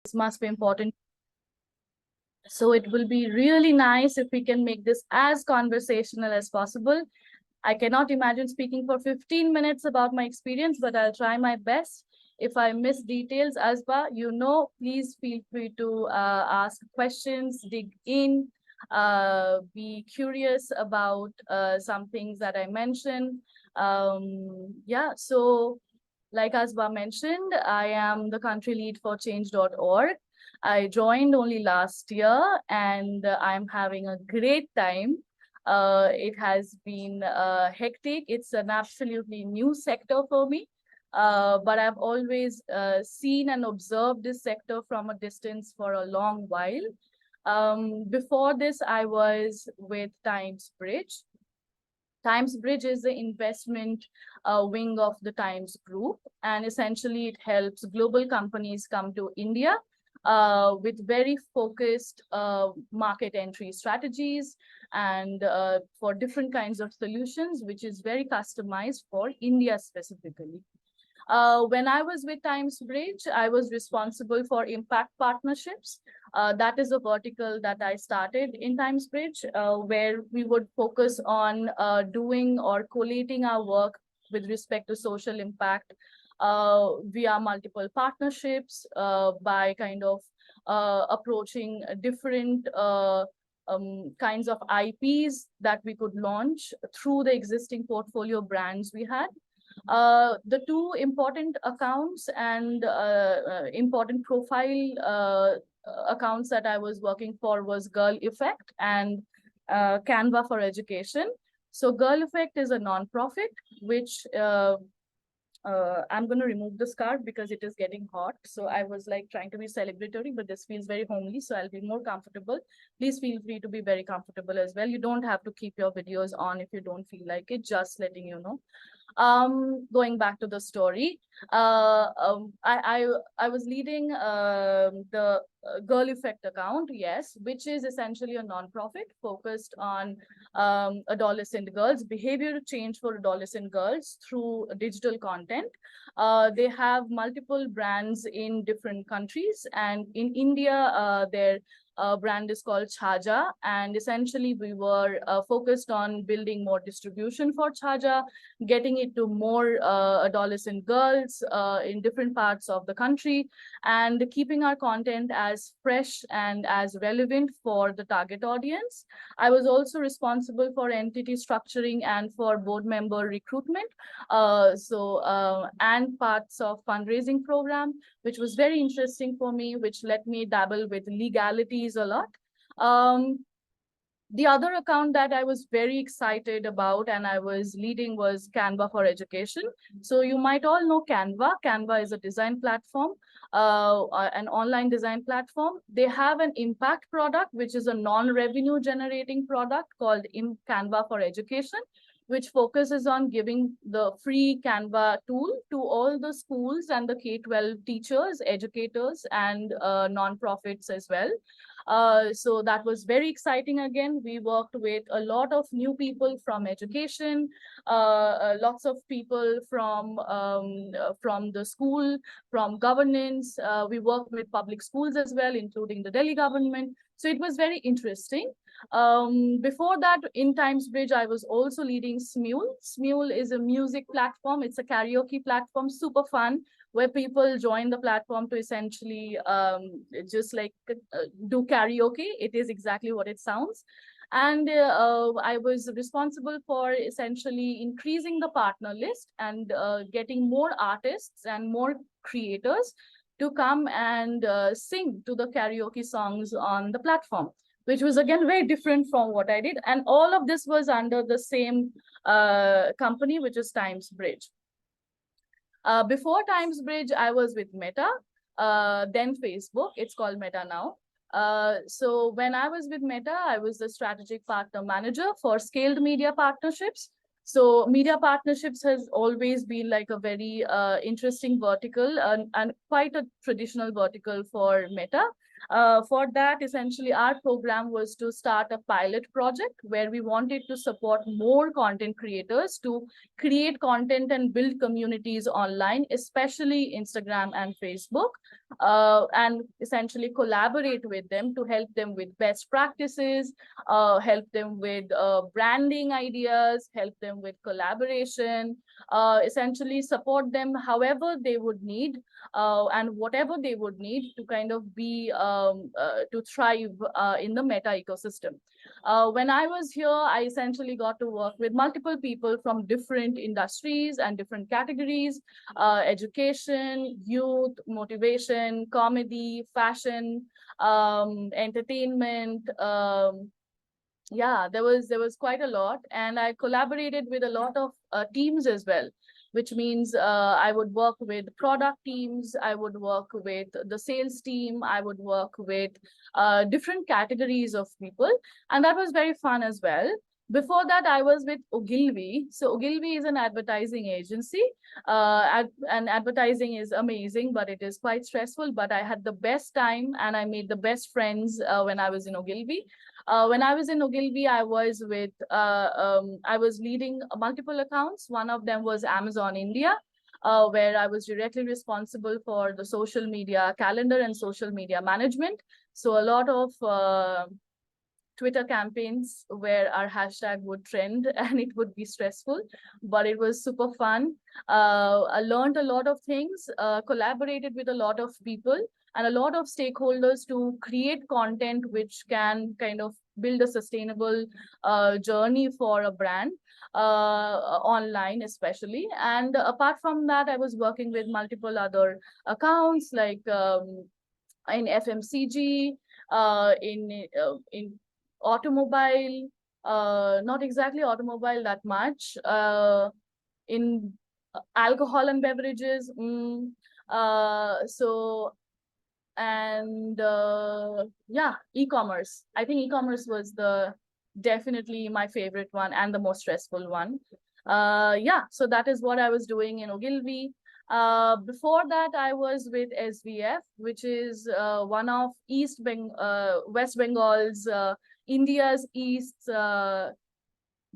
This must be important. So it will be really nice if we can make this as conversational as possible. I cannot imagine speaking for 15 minutes about my experience, but I'll try my best. If I miss details, Asba, please feel free to ask questions, dig in, be curious about some things that I mentioned. Yeah, so like Asba mentioned, I am the country lead for change.org. I joined only last year and I'm having a great time. It has been hectic. It's an absolutely new sector for me. But I've always seen and observed this sector from a distance for a long while. Before this, I was with Times Bridge. Times Bridge is the investment wing of the Times Group, and essentially it helps global companies come to India with very focused market entry strategies and for different kinds of solutions, which is very customized for India specifically. When I was with Times Bridge, I was responsible for impact partnerships. That is a vertical that I started in Times Bridge, where we would focus on doing or collating our work with respect to social impact via multiple partnerships by kind of approaching different kinds of IPs that we could launch through the existing portfolio brands we had. The two important accounts and important profile accounts that I was working for was Girl Effect and Canva for Education. So Girl Effect is a nonprofit, which I'm going to remove the scarf because it is getting hot. So I was like trying to be celebratory, but this feels very homely. So I'll be more comfortable. Please feel free to be very comfortable as well. You don't have to keep your videos on if you don't feel like it, just letting you know. Going back to the story, I was leading the Girl Effect account, yes, which is essentially a nonprofit focused on adolescent girls, behavior change for adolescent girls through digital content. They have multiple brands in different countries, and in India, their brand is called Chaja, and essentially we were focused on building more distribution for Chaja, getting it to more adolescent girls in different parts of the country, and keeping our content as fresh and as relevant for the target audience. I was also responsible for entity structuring and for board member recruitment, and parts of fundraising program, which was very interesting for me, which let me dabble with legalities a lot. The other account that I was very excited about and I was leading was Canva for Education. So you might all know Canva. Canva is a design platform, an online design platform. They have an impact product, which is a non-revenue generating product called Canva for Education, which focuses on giving the free Canva tool to all the schools and the K-12 teachers, educators, and nonprofits as well. So that was very exciting. Again, we worked with a lot of new people from education, lots of people from the school, from governance. We worked with public schools as well, including the Delhi government. So it was very interesting. Before that, in Times Bridge, I was also leading Smule. Smule is a music platform. It's a karaoke platform, super fun, where people join the platform to essentially just like do karaoke. It is exactly what it sounds. And I was responsible for essentially increasing the partner list and getting more artists and more creators to come and sing to the karaoke songs on the platform, which was again very different from what I did. And all of this was under the same company, which is Times Bridge. Before Times Bridge, I was with Meta, then Facebook. It's called Meta now. So when I was with Meta, I was the strategic partner manager for scaled media partnerships. So media partnerships has always been like a very interesting vertical, and quite a traditional vertical for Meta. For that, essentially, our program was to start a pilot project where we wanted to support more content creators to create content and build communities online, especially Instagram and Facebook, and essentially collaborate with them to help them with best practices, help them with branding ideas, help them with collaboration, essentially support them however they would need, and whatever they would need to kind of be to thrive in the Meta ecosystem. When I was here, I essentially got to work with multiple people from different industries and different categories: education, youth, motivation, comedy, fashion, entertainment. Yeah, there was quite a lot, and I collaborated with a lot of teams as well, which means I would work with product teams, I would work with the sales team, I would work with different categories of people, and that was very fun as well. Before that, I was with Ogilvy. So Ogilvy is an advertising agency, and advertising is amazing, but it is quite stressful. But I had the best time, and I made the best friends when I was in Ogilvy. When I was in Ogilvy, I was leading multiple accounts. One of them was Amazon India, where I was directly responsible for the social media calendar and social media management. So a lot of Twitter campaigns where our hashtag would trend and it would be stressful, but it was super fun. I learned a lot of things, collaborated with a lot of people and a lot of stakeholders to create content which can kind of build a sustainable journey for a brand, online especially. And apart from that, I was working with multiple other accounts like in FMCG, in automobile, not exactly automobile that much, in alcohol and beverages. So, and yeah, e-commerce. I think e-commerce was definitely my favorite one and the most stressful one. Yeah, so that is what I was doing in Ogilvy. Before that, I was with SVF, which is one of West Bengal's, India's East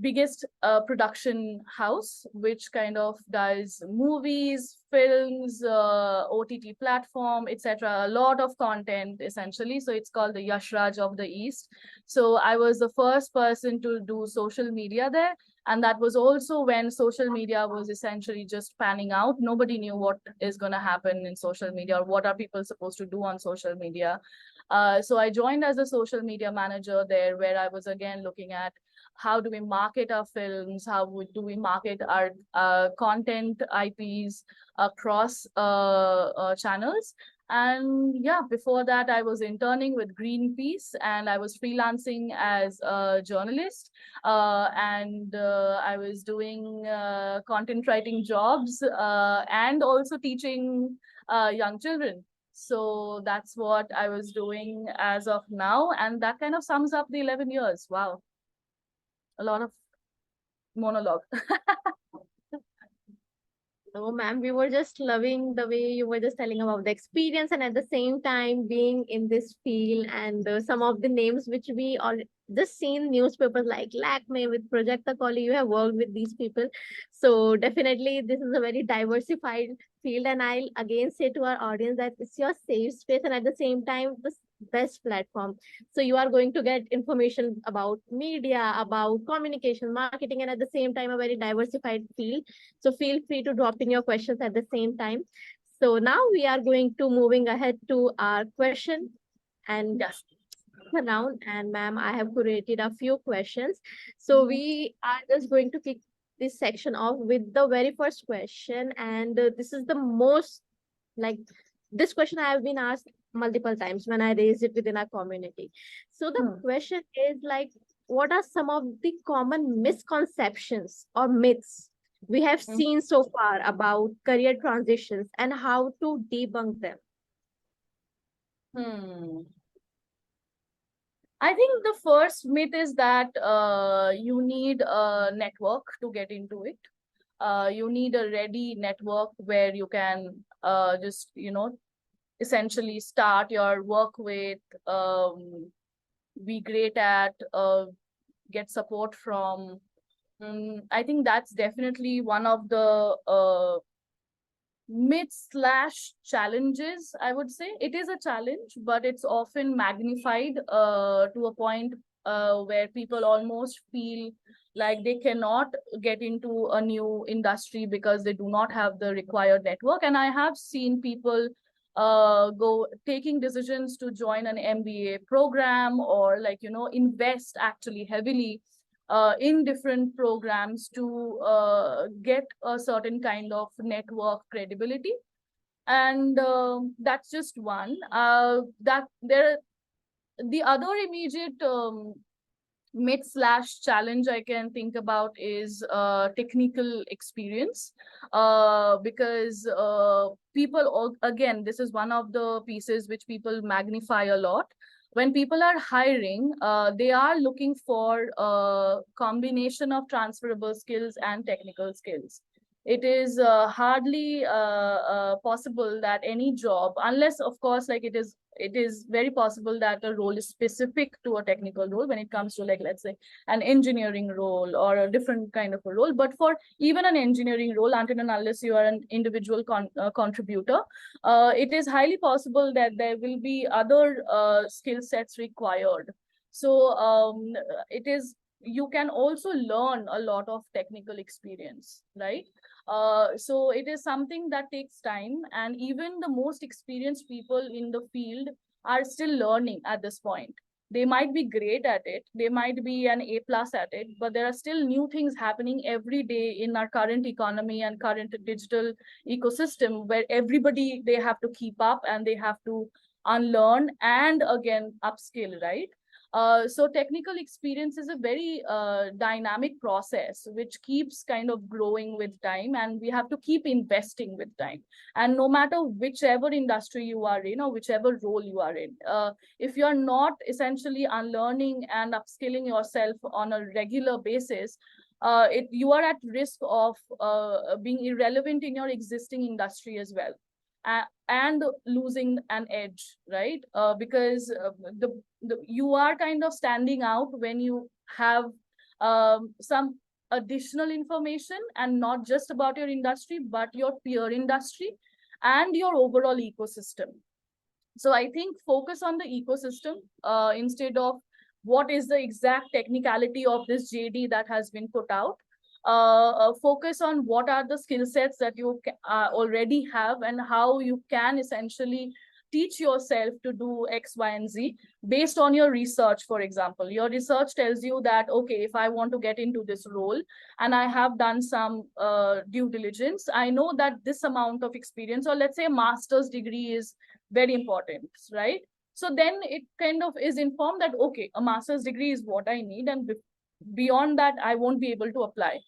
biggest production house, which kind of does movies, films, OTT platform, etc. A lot of content essentially. So it's called the Yash Raj of the East. So I was the first person to do social media there. And that was also when social media was essentially just panning out. Nobody knew what is going to happen in social media or what are people supposed to do on social media. So I joined as a social media manager there, where I was again looking at how do we market our films, do we market our content IPs across channels. And yeah, before that, I was interning with Greenpeace and I was freelancing as a journalist. And I was doing content writing jobs and also teaching young children. So that's what I was doing as of now. And that kind of sums up the 11 years. Wow. A lot of monologue. No, ma'am, we were just loving the way you were just telling about the experience and at the same time being in this field and some of the names which we all just seen newspapers like Lakme with Project Akoli. You have worked with these people. So definitely this is a very diversified field. And I'll again say to our audience that it's your safe space and at the same time the best platform. So you are going to get information about media, about communication, marketing, and at the same time a very diversified field. So feel free to drop in your questions at the same time. So now we are going to moving ahead to our question and Yes. round. And ma'am, I have curated a few questions. So we are just going to kick this section off with the very first question. And this is the most like this question I have been asked multiple times when I raised it within our community. So the question is like, what are some of the common misconceptions or myths we have seen so far about career transitions and how to debunk them? I think the first myth is that you need a network to get into it. You need a ready network where you can just, essentially start your work with, be great at, get support from. I think that's definitely one of the myths slash challenges, I would say. It is a challenge, but it's often magnified to a point where people almost feel like they cannot get into a new industry because they do not have the required network. And I have seen people go taking decisions to join an MBA program, or like, invest actually heavily in different programs to get a certain kind of network credibility. And that's just one. That there, the other immediate myth slash challenge I can think about is technical experience, because people, again, this is one of the pieces which people magnify a lot. When people are hiring, they are looking for a combination of transferable skills and technical skills. It is hardly possible that any job, unless of course, like, it is very possible that a role is specific to a technical role when it comes to, like, let's say, an engineering role or a different kind of a role. But for even an engineering role, until and unless you are an individual contributor, it is highly possible that there will be other skill sets required. So it is, you can also learn a lot of technical experience, right? So it is something that takes time, and even the most experienced people in the field are still learning at this point. They might be great at it, they might be an A plus at it, but there are still new things happening every day in our current economy and current digital ecosystem, where everybody, they have to keep up and they have to unlearn and again upskill, right? So technical experience is a very dynamic process which keeps kind of growing with time, and we have to keep investing with time. And no matter whichever industry you are in or whichever role you are in, if you are not essentially unlearning and upskilling yourself on a regular basis, you are at risk of being irrelevant in your existing industry as well, and losing an edge, right? Because you are kind of standing out when you have some additional information, and not just about your industry, but your peer industry and your overall ecosystem. So I think focus on the ecosystem instead of what is the exact technicality of this JD that has been put out. Focus on what are the skill sets that you already have, and how you can essentially teach yourself to do X, Y, and Z based on your research. For example, your research tells you that, okay, if I want to get into this role and I have done some due diligence, I know that this amount of experience, or let's say a master's degree, is very important, right? So then it kind of is informed that, okay, a master's degree is what I need, and beyond that, I won't be able to apply.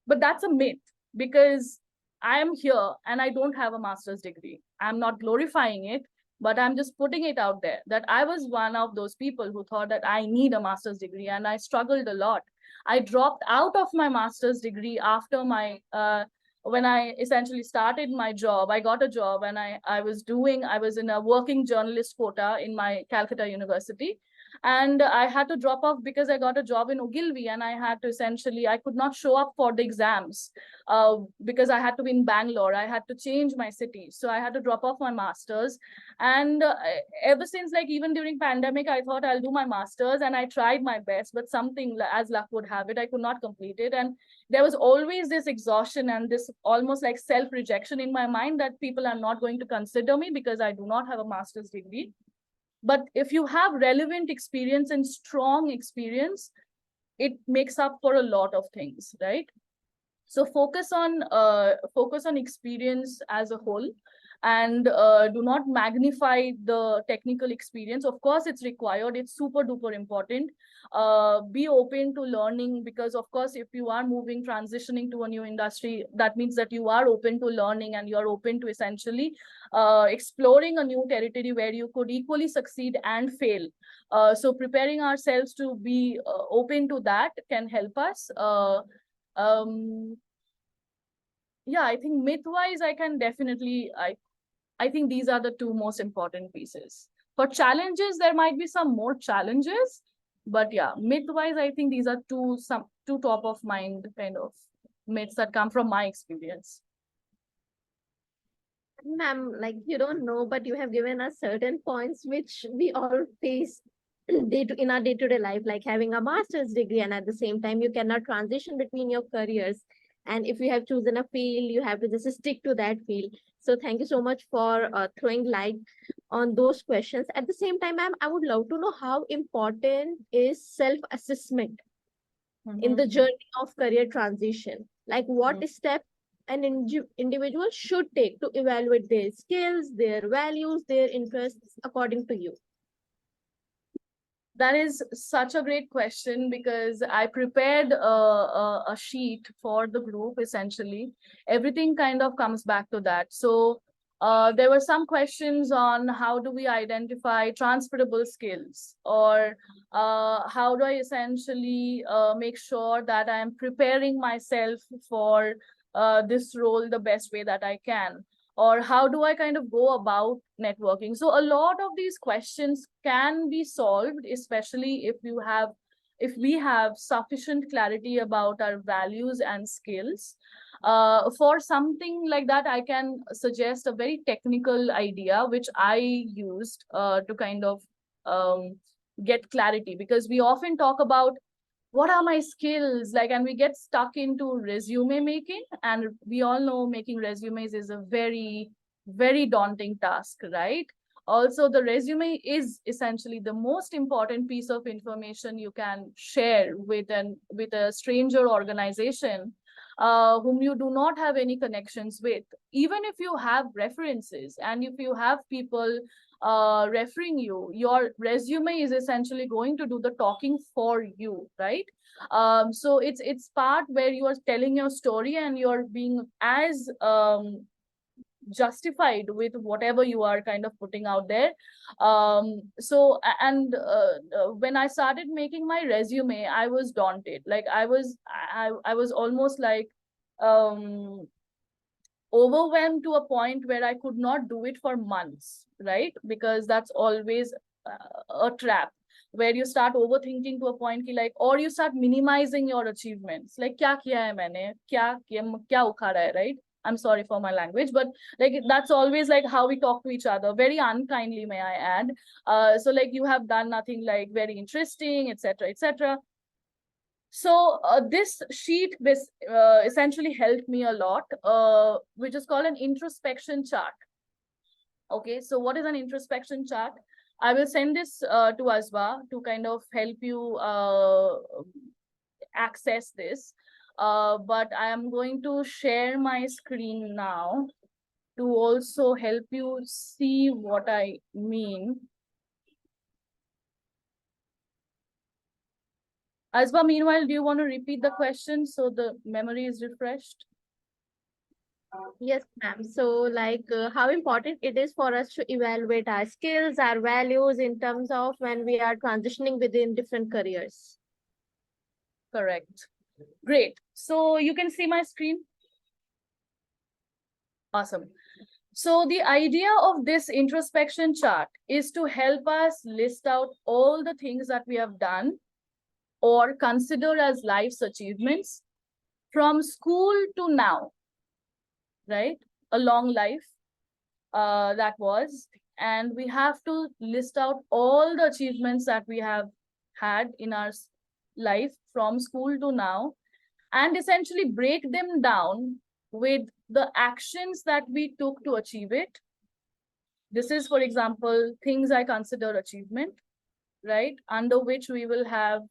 But that's a myth, because I am here and I don't have a master's degree. I'm not glorifying it, but I'm just putting it out there that I was one of those people who thought that I need a master's degree, and I struggled a lot. I dropped out of my master's degree after my when I essentially started my job. I got a job, and I was in a working journalist quota in my Calcutta University. And I had to drop off because I got a job in Ogilvy, and I could not show up for the exams because I had to be in Bangalore. I had to change my city. So I had to drop off my master's. And ever since, like, even during pandemic, I thought I'll do my master's, and I tried my best, but something, as luck would have it, I could not complete it. And there was always this exhaustion and this almost like self-rejection in my mind that people are not going to consider me because I do not have a master's degree. But if you have relevant experience and strong experience, it makes up for a lot of things, right? So focus on experience as a whole. and do not magnify the technical experience. Of course, it's required. It's super duper important. Be open to learning, because of course, if you are transitioning to a new industry, that means that you are open to learning and you're open to essentially exploring a new territory where you could equally succeed and fail. So preparing ourselves to be open to that can help us. Um, yeah, I think myth-wise, I think these are the two most important pieces. For challenges, there might be some more challenges, but yeah, myth-wise, I think these are two top of mind kind of myths that come from my experience. Ma'am, like you don't know, but you have given us certain points which we all face in our day-to-day life, like having a master's degree, and at the same time, you cannot transition between your careers. And if you have chosen a field, you have to just stick to that field. So thank you so much for throwing light on those questions. At the same time, ma'am, I would love to know how important is self-assessment in the journey of career transition. Like what step an individual should take to evaluate their skills, their values, their interests according to you? That is such a great question, because I prepared a sheet for the group. Essentially, everything kind of comes back to that. So there were some questions on how do we identify transferable skills, or how do I essentially make sure that I am preparing myself for this role the best way that I can, or how do I kind of go about networking. So a lot of these questions can be solved, especially if we have sufficient clarity about our values and skills. For something like that, I can suggest a very technical idea which I used to kind of get clarity, because we often talk about what are my skills, like, and we get stuck into resume making, and we all know making resumes is a very daunting task, right? Also, the resume is essentially the most important piece of information you can share with a stranger organization, whom you do not have any connections with. Even if you have references and if you have people referring you, your resume is essentially going to do the talking for you, right? So it's part where you are telling your story and you're being as justified with whatever you are kind of putting out there. When I started making my resume, I was daunted. Like I was almost like um overwhelmed to a point where I could not do it for months, right? Because that's always a trap, where you start overthinking to a point ki like, or you start minimizing your achievements. Like, kya kiya hai maine? Kya ukhada hai, right? I'm sorry for my language, but like that's always like how we talk to each other, very unkindly, may I add. So like you have done nothing like very interesting, etc., etc. So this sheet essentially helped me a lot, which is called an introspection chart. Okay, so what is an introspection chart? I will send this to Asba to kind of help you access this. But I am going to share my screen now to also help you see what I mean. Asba, meanwhile, do you want to repeat the question so the memory is refreshed? Yes, ma'am. So, like, how important it is for us to evaluate our skills, our values in terms of when we are transitioning within different careers. Correct. Great. So you can see my screen. Awesome. So the idea of this introspection chart is to help us list out all the things that we have done or consider as life's achievements from school to now, right? A long life that was. And we have to list out all the achievements that we have had in our life from school to now, and essentially break them down with the actions that we took to achieve it. This is, for example, things I consider achievement, right? Under which we will have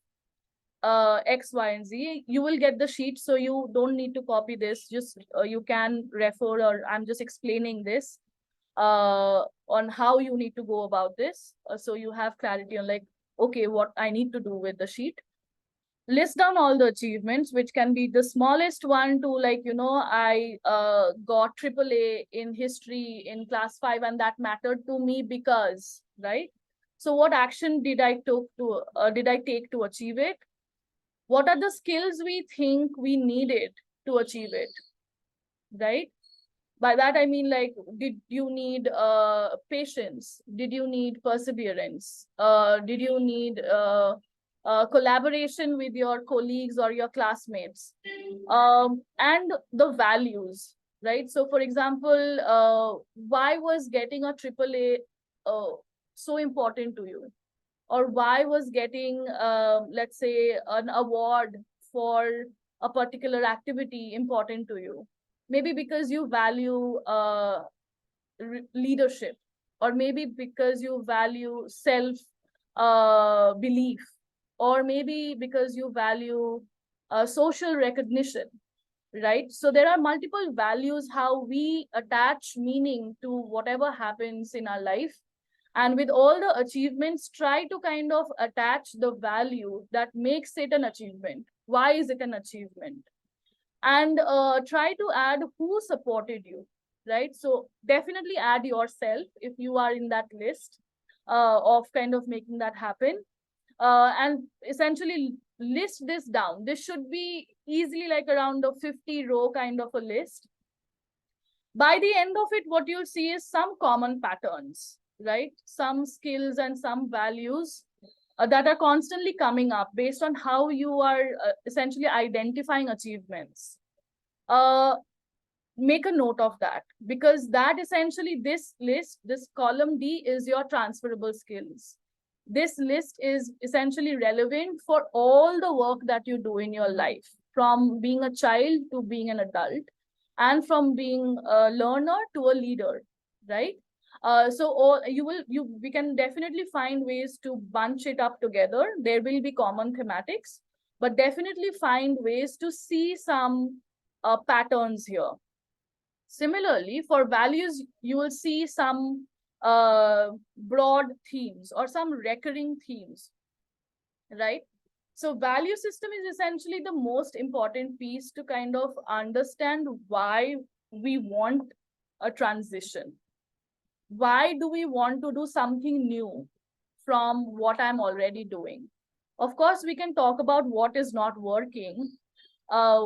X, Y, and Z. You will get the sheet, so you don't need to copy this. Just you can refer, or I'm just explaining this. on how you need to go about this. So you have clarity on like, okay, what I need to do with the sheet. List down all the achievements, which can be the smallest one to like, I got AAA in history in class 5 and that mattered to me because, right? So what action did I take to achieve it? What are the skills we think we needed to achieve it, right? By that I mean, like, did you need patience? Did you need perseverance? Did you need collaboration with your colleagues or your classmates? And the values, right? So for example, why was getting a AAA so important to you? Or why was getting, let's say, an award for a particular activity important to you? Maybe because you value leadership, or maybe because you value self belief, or maybe because you value social recognition, right? So there are multiple values how we attach meaning to whatever happens in our life. And with all the achievements, try to kind of attach the value that makes it an achievement. Why is it an achievement? And try to add who supported you, right? So definitely add yourself if you are in that list of kind of making that happen. And essentially list this down. This should be easily like around a 50-row kind of a list. By the end of it, what you'll see is some common patterns, right? Some skills and some values that are constantly coming up based on how you are essentially identifying achievements. Make a note of that, because that essentially, this list, this column D, is your transferable skills. This list is essentially relevant for all the work that you do in your life, from being a child to being an adult, and from being a learner to a leader, right? So all we can definitely find ways to bunch it up together. There will be common thematics, but definitely find ways to see some patterns here. Similarly, for values, you will see some broad themes or some recurring themes, right? So value system is essentially the most important piece to kind of understand why we want a transition. Why do we want to do something new from what I'm already doing? Of course, we can talk about what is not working,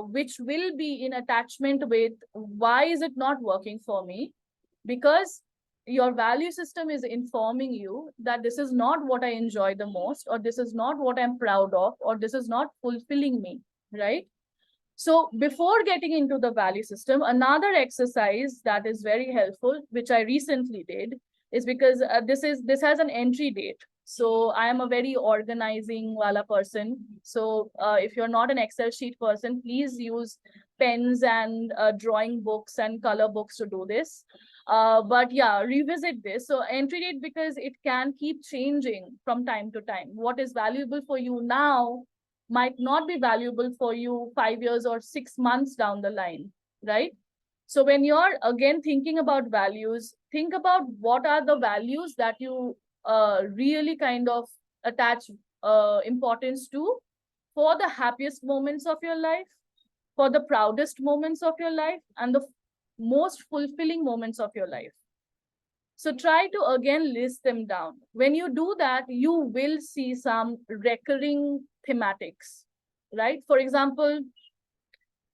which will be in attachment with why is it not working for me? Because your value system is informing you that this is not what I enjoy the most, or this is not what I'm proud of, or this is not fulfilling me, right? So before getting into the value system, another exercise that is very helpful, which I recently did, is because this has an entry date. So I am a very organizing wala person. So if you're not an Excel sheet person, please use pens and drawing books and color books to do this. But yeah, revisit this. So entry date, because it can keep changing from time to time. What is valuable for you now might not be valuable for you 5 years or 6 months down the line, right? So when you're again thinking about values, think about what are the values that you really kind of attach importance to for the happiest moments of your life, for the proudest moments of your life, and the most fulfilling moments of your life. So try to again list them down. When you do that, you will see some recurring thematics, right? For example,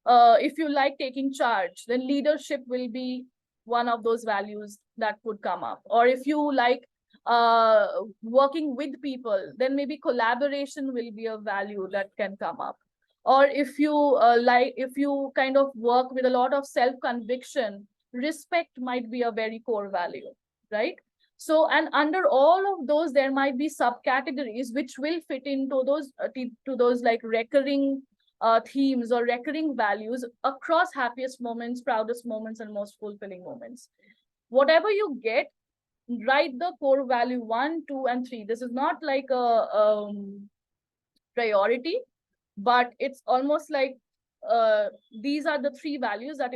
if you like taking charge, then leadership will be one of those values that could come up. Or if you like working with people, then maybe collaboration will be a value that can come up. Or if you if you kind of work with a lot of self-conviction, respect might be a very core value, right? So, and under all of those, there might be subcategories which will fit into those to those like recurring themes or recurring values across happiest moments, proudest moments, and most fulfilling moments. Whatever you get, write the core value 1, 2, and 3. This is not like a priority, but it's almost like these are the 3 values that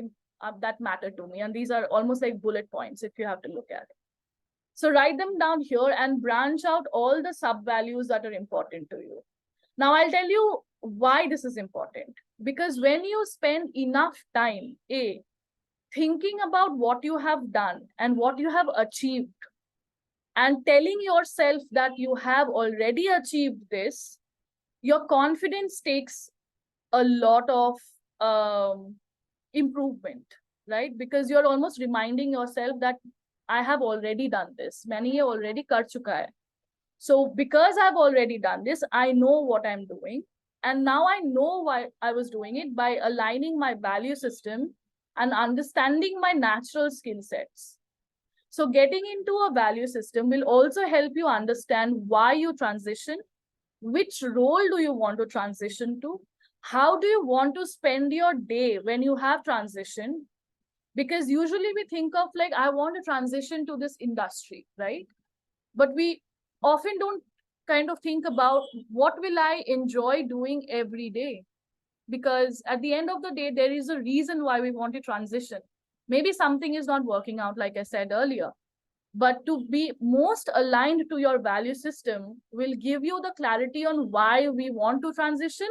that matter to me. And these are almost like bullet points if you have to look at it. So write them down here and branch out all the sub values that are important to you. Now I'll tell you why this is important. Because when you spend enough time, thinking about what you have done and what you have achieved, and telling yourself that you have already achieved this, your confidence takes a lot of improvement, right? Because you're almost reminding yourself that I have already done this. मैंने ये already कर चुका है. So because I've already done this, I know what I'm doing. And now I know why I was doing it by aligning my value system and understanding my natural skill sets. So getting into a value system will also help you understand why you transition, which role do you want to transition to, how do you want to spend your day when you have transition. Because usually we think of like, I want to transition to this industry, right? But we often don't kind of think about what will I enjoy doing every day. Because at the end of the day, there is a reason why we want to transition. Maybe something is not working out, like I said earlier. But to be most aligned to your value system will give you the clarity on why we want to transition.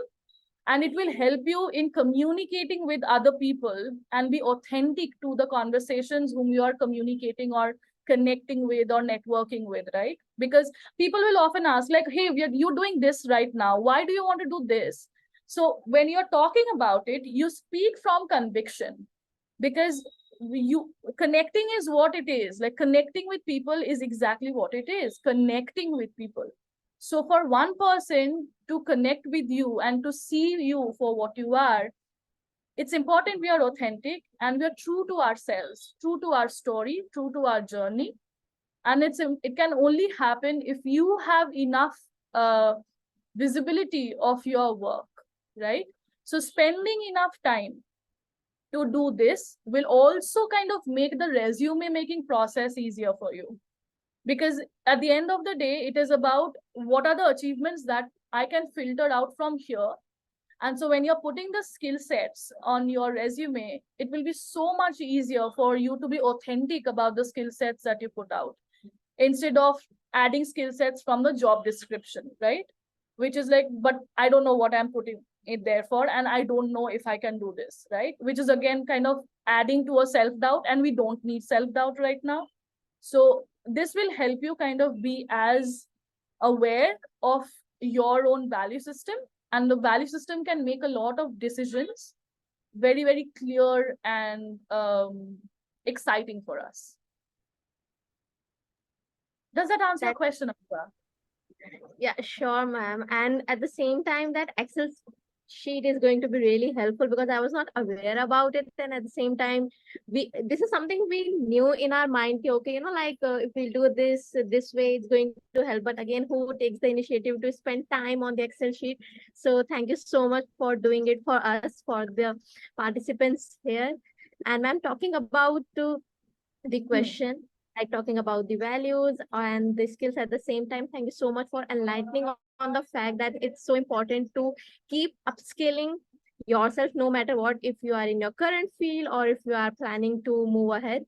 And it will help you in communicating with other people and be authentic to the conversations whom you are communicating or connecting with or networking with, right? Because people will often ask like, hey, you're doing this right now. Why do you want to do this? So when you're talking about it, you speak from conviction, because you connecting is what it is. Like connecting with people is exactly what it is, connecting with people. So for one person to connect with you and to see you for what you are, it's important we are authentic and we are true to ourselves, true to our story, true to our journey. And it can only happen if you have enough visibility of your work, right? So spending enough time to do this will also kind of make the resume making process easier for you. Because at the end of the day, it is about what are the achievements that I can filter out from here. And so when you're putting the skill sets on your resume, it will be so much easier for you to be authentic about the skill sets that you put out, instead of adding skill sets from the job description, right? Which is like, but I don't know what I'm putting it there for, and I don't know if I can do this, right? Which is again kind of adding to a self-doubt, and we don't need self-doubt right now. So this will help you kind of be as aware of your own value system, and the value system can make a lot of decisions very, very clear and exciting for us. Does that answer your question, Abira? Yeah, sure, ma'am. And at the same time, that Excel sheet is going to be really helpful because I was not aware about it. And at the same time, this is something we knew in our mind. Okay, you know, like if we do this way, it's going to help. But again, who takes the initiative to spend time on the Excel sheet? So thank you so much for doing it for us, for the participants here. And I'm talking about the question, like talking about the values and the skills at the same time. Thank you so much for enlightening on the fact that it's so important to keep upskilling yourself no matter what, if you are in your current field or if you are planning to move ahead.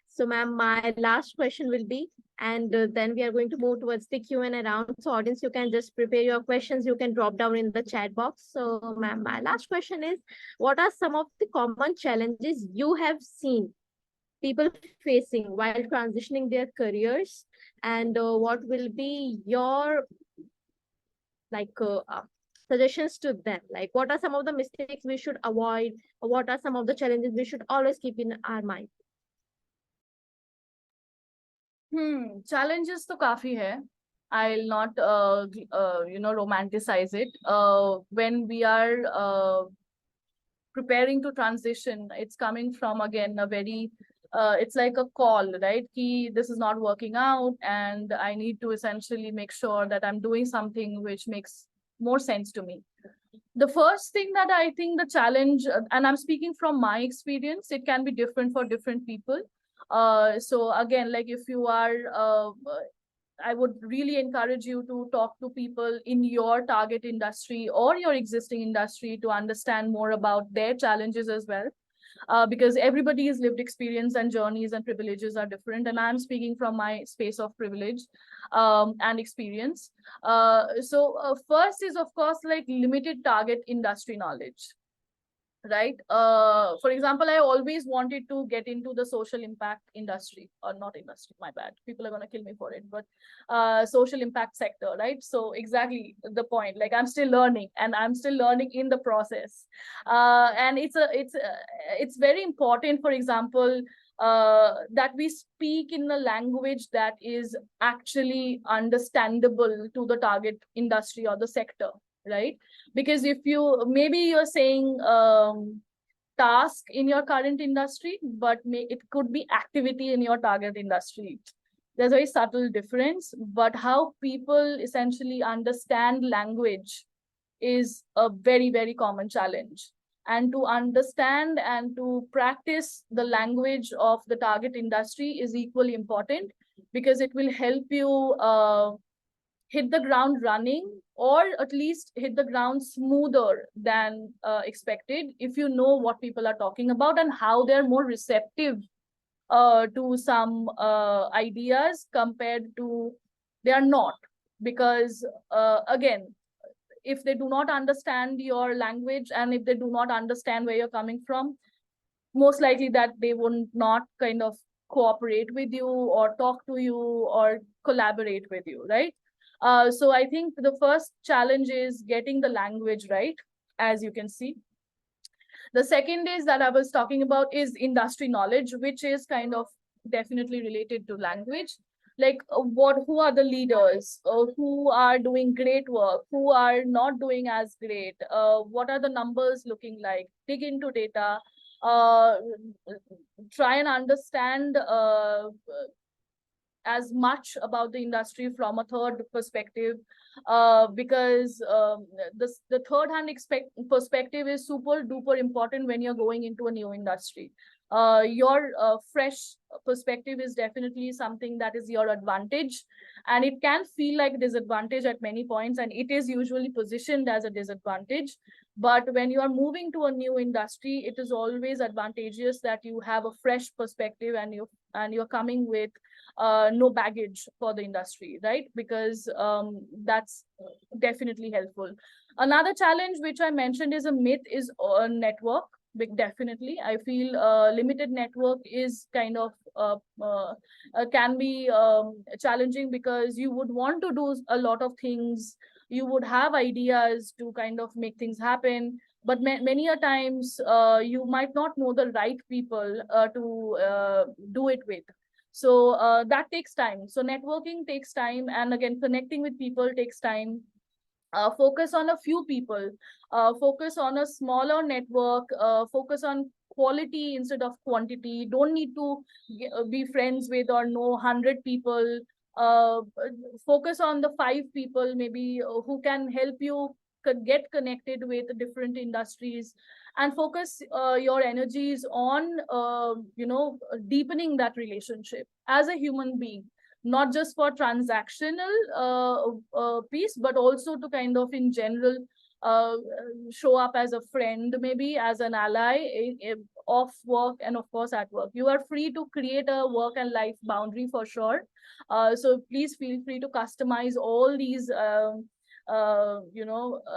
So ma'am, my last question will be, and then we are going to move towards the Q&A round. So audience, you can just prepare your questions. You can drop down in the chat box. So ma'am, my last question is, what are some of the common challenges you have seen people facing while transitioning their careers, and what will be your like suggestions to them? Like what are some of the mistakes we should avoid, or what are some of the challenges we should always keep in our mind? Challenges to काफी है. I'll not romanticize it. When we are preparing to transition, it's coming from again a very it's like a call, right? Ki this is not working out and I need to essentially make sure that I'm doing something which makes more sense to me. The first thing that I think the challenge, and I'm speaking from my experience, it can be different for different people. So again, like if you are I would really encourage you to talk to people in your target industry or your existing industry to understand more about their challenges as well. because everybody's lived experience and journeys and privileges are different. And I'm speaking from my space of privilege and experience. First is, of course, like limited target industry knowledge, right? For example, I always wanted to get into the social impact industry, or not industry, my bad. People are going to kill me for it, but social impact sector, right? So exactly the point. Like I'm still learning, and I'm still learning in the process. And it's very important, for example, that we speak in a language that is actually understandable to the target industry or the sector, right? Because if you, maybe you're saying task in your current industry, but it could be activity in your target industry. There's a very subtle difference, but how people essentially understand language is a very, very common challenge. And to understand and to practice the language of the target industry is equally important, because it will help you hit the ground running, or at least hit the ground smoother than expected, if you know what people are talking about and how they're more receptive to some ideas compared to they are not. Because again, if they do not understand your language, and if they do not understand where you're coming from, most likely that they would not kind of cooperate with you or talk to you or collaborate with you, right? So I think the first challenge is getting the language right, as you can see. The second is that I was talking about is industry knowledge, which is kind of definitely related to language. Like who are the leaders, who are doing great work, who are not doing as great, what are the numbers looking like, dig into data, uh, try and understand as much about the industry from a third perspective, because the third hand perspective is super duper important when you're going into a new industry. Your fresh perspective is definitely something that is your advantage, and it can feel like disadvantage at many points, and it is usually positioned as a disadvantage. But when you are moving to a new industry, it is always advantageous that you have a fresh perspective, and you're coming with no baggage for the industry, right? Because that's definitely helpful. Another challenge which I mentioned is a myth is network. Big definitely, I feel limited network is kind of can be challenging, because you would want to do a lot of things, you would have ideas to kind of make things happen, but many a times you might not know the right people to do it with. So that takes time. So networking takes time, and again, connecting with people takes time. Focus on a few people, focus on a smaller network, focus on quality instead of quantity. Don't need to be friends with or know 100 people. Focus on the 5 people maybe who can help you get connected with different industries, and focus your energies on deepening that relationship as a human being, not just for transactional piece, but also to kind of in general uh, show up as a friend, maybe as an ally, off work and of course at work. You are free to create a work and life boundary for sure. So please feel free to customize all these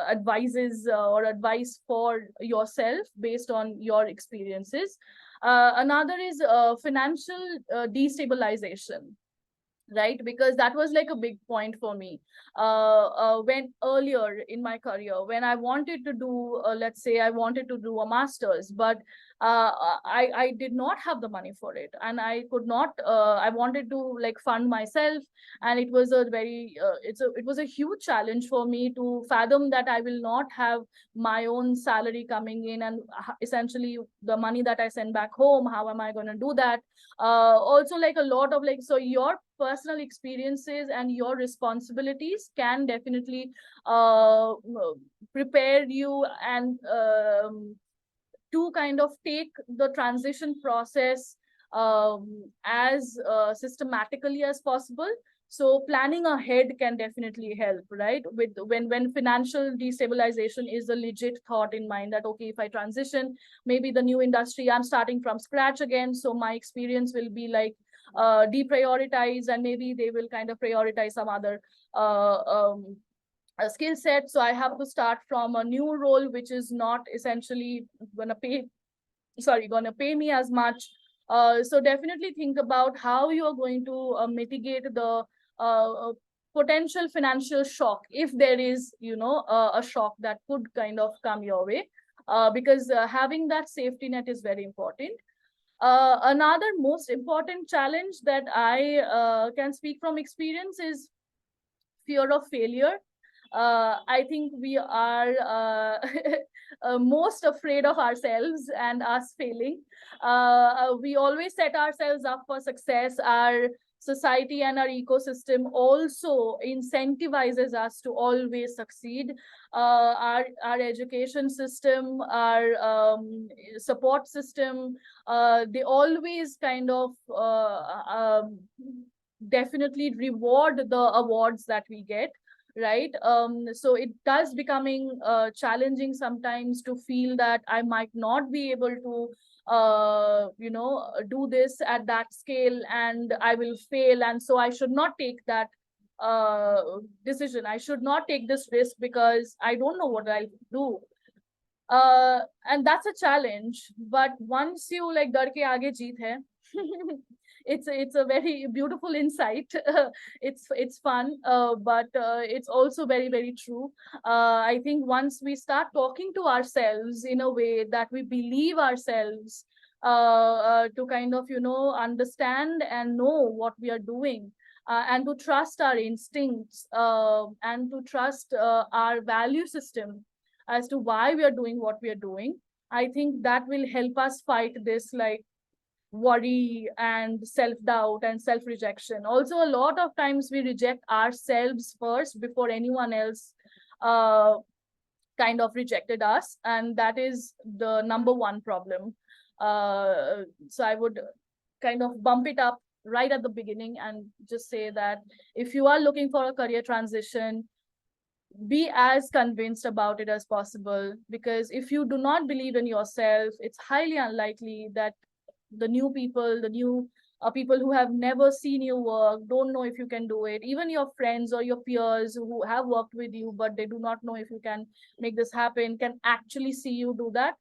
advices or advice for yourself based on your experiences. Another is financial destabilization, right? Because that was like a big point for me when earlier in my career, when I wanted to do let's say I wanted to do a master's, but I did not have the money for it, and I could not I wanted to like fund myself, and it was a very it was a huge challenge for me to fathom that I will not have my own salary coming in, and essentially the money that I send back home, how am I going to do that? Also like a lot of like, so your personal experiences and your responsibilities can definitely prepare you and to kind of take the transition process as systematically as possible. So planning ahead can definitely help, right? With when financial destabilization is a legit thought in mind, that okay, if I transition, maybe the new industry, I'm starting from scratch again, so my experience will be like deprioritized, and maybe they will kind of prioritize some other uh, um, skill set. So I have to start from a new role, which is not essentially gonna pay me as much. So definitely think about how you are going to mitigate the potential financial shock, if there is, a shock that could kind of come your way, because having that safety net is very important. Another most important challenge that I can speak from experience is fear of failure. I think we are most afraid of ourselves and us failing. We always set ourselves up for success. Our society and our ecosystem also incentivizes us to always succeed. Our education system, our support system, they always kind of definitely reward the awards that we get, right? So it does becoming challenging sometimes to feel that I might not be able to do this at that scale, and I will fail, and so I should not take that decision. I should not take this risk because I don't know what I'll do. And that's a challenge, but once you like dar ke aage jeet hai, it's a very beautiful insight. It's fun, but it's also very very true. I think once we start talking to ourselves in a way that we believe ourselves, to kind of understand and know what we are doing, and to trust our instincts, and to trust our value system as to why we are doing what we are doing, I think that will help us fight this like worry and self-doubt and self-rejection. Also, a lot of times we reject ourselves first before anyone else uh, kind of rejected us, and that is the number one problem. So I would kind of bump it up right at the beginning and just say that if you are looking for a career transition, be as convinced about it as possible, because if you do not believe in yourself, it's highly unlikely that the new people who have never seen you work, don't know if you can do it. Even your friends or your peers who have worked with you, but they do not know if you can make this happen, can actually see you do that.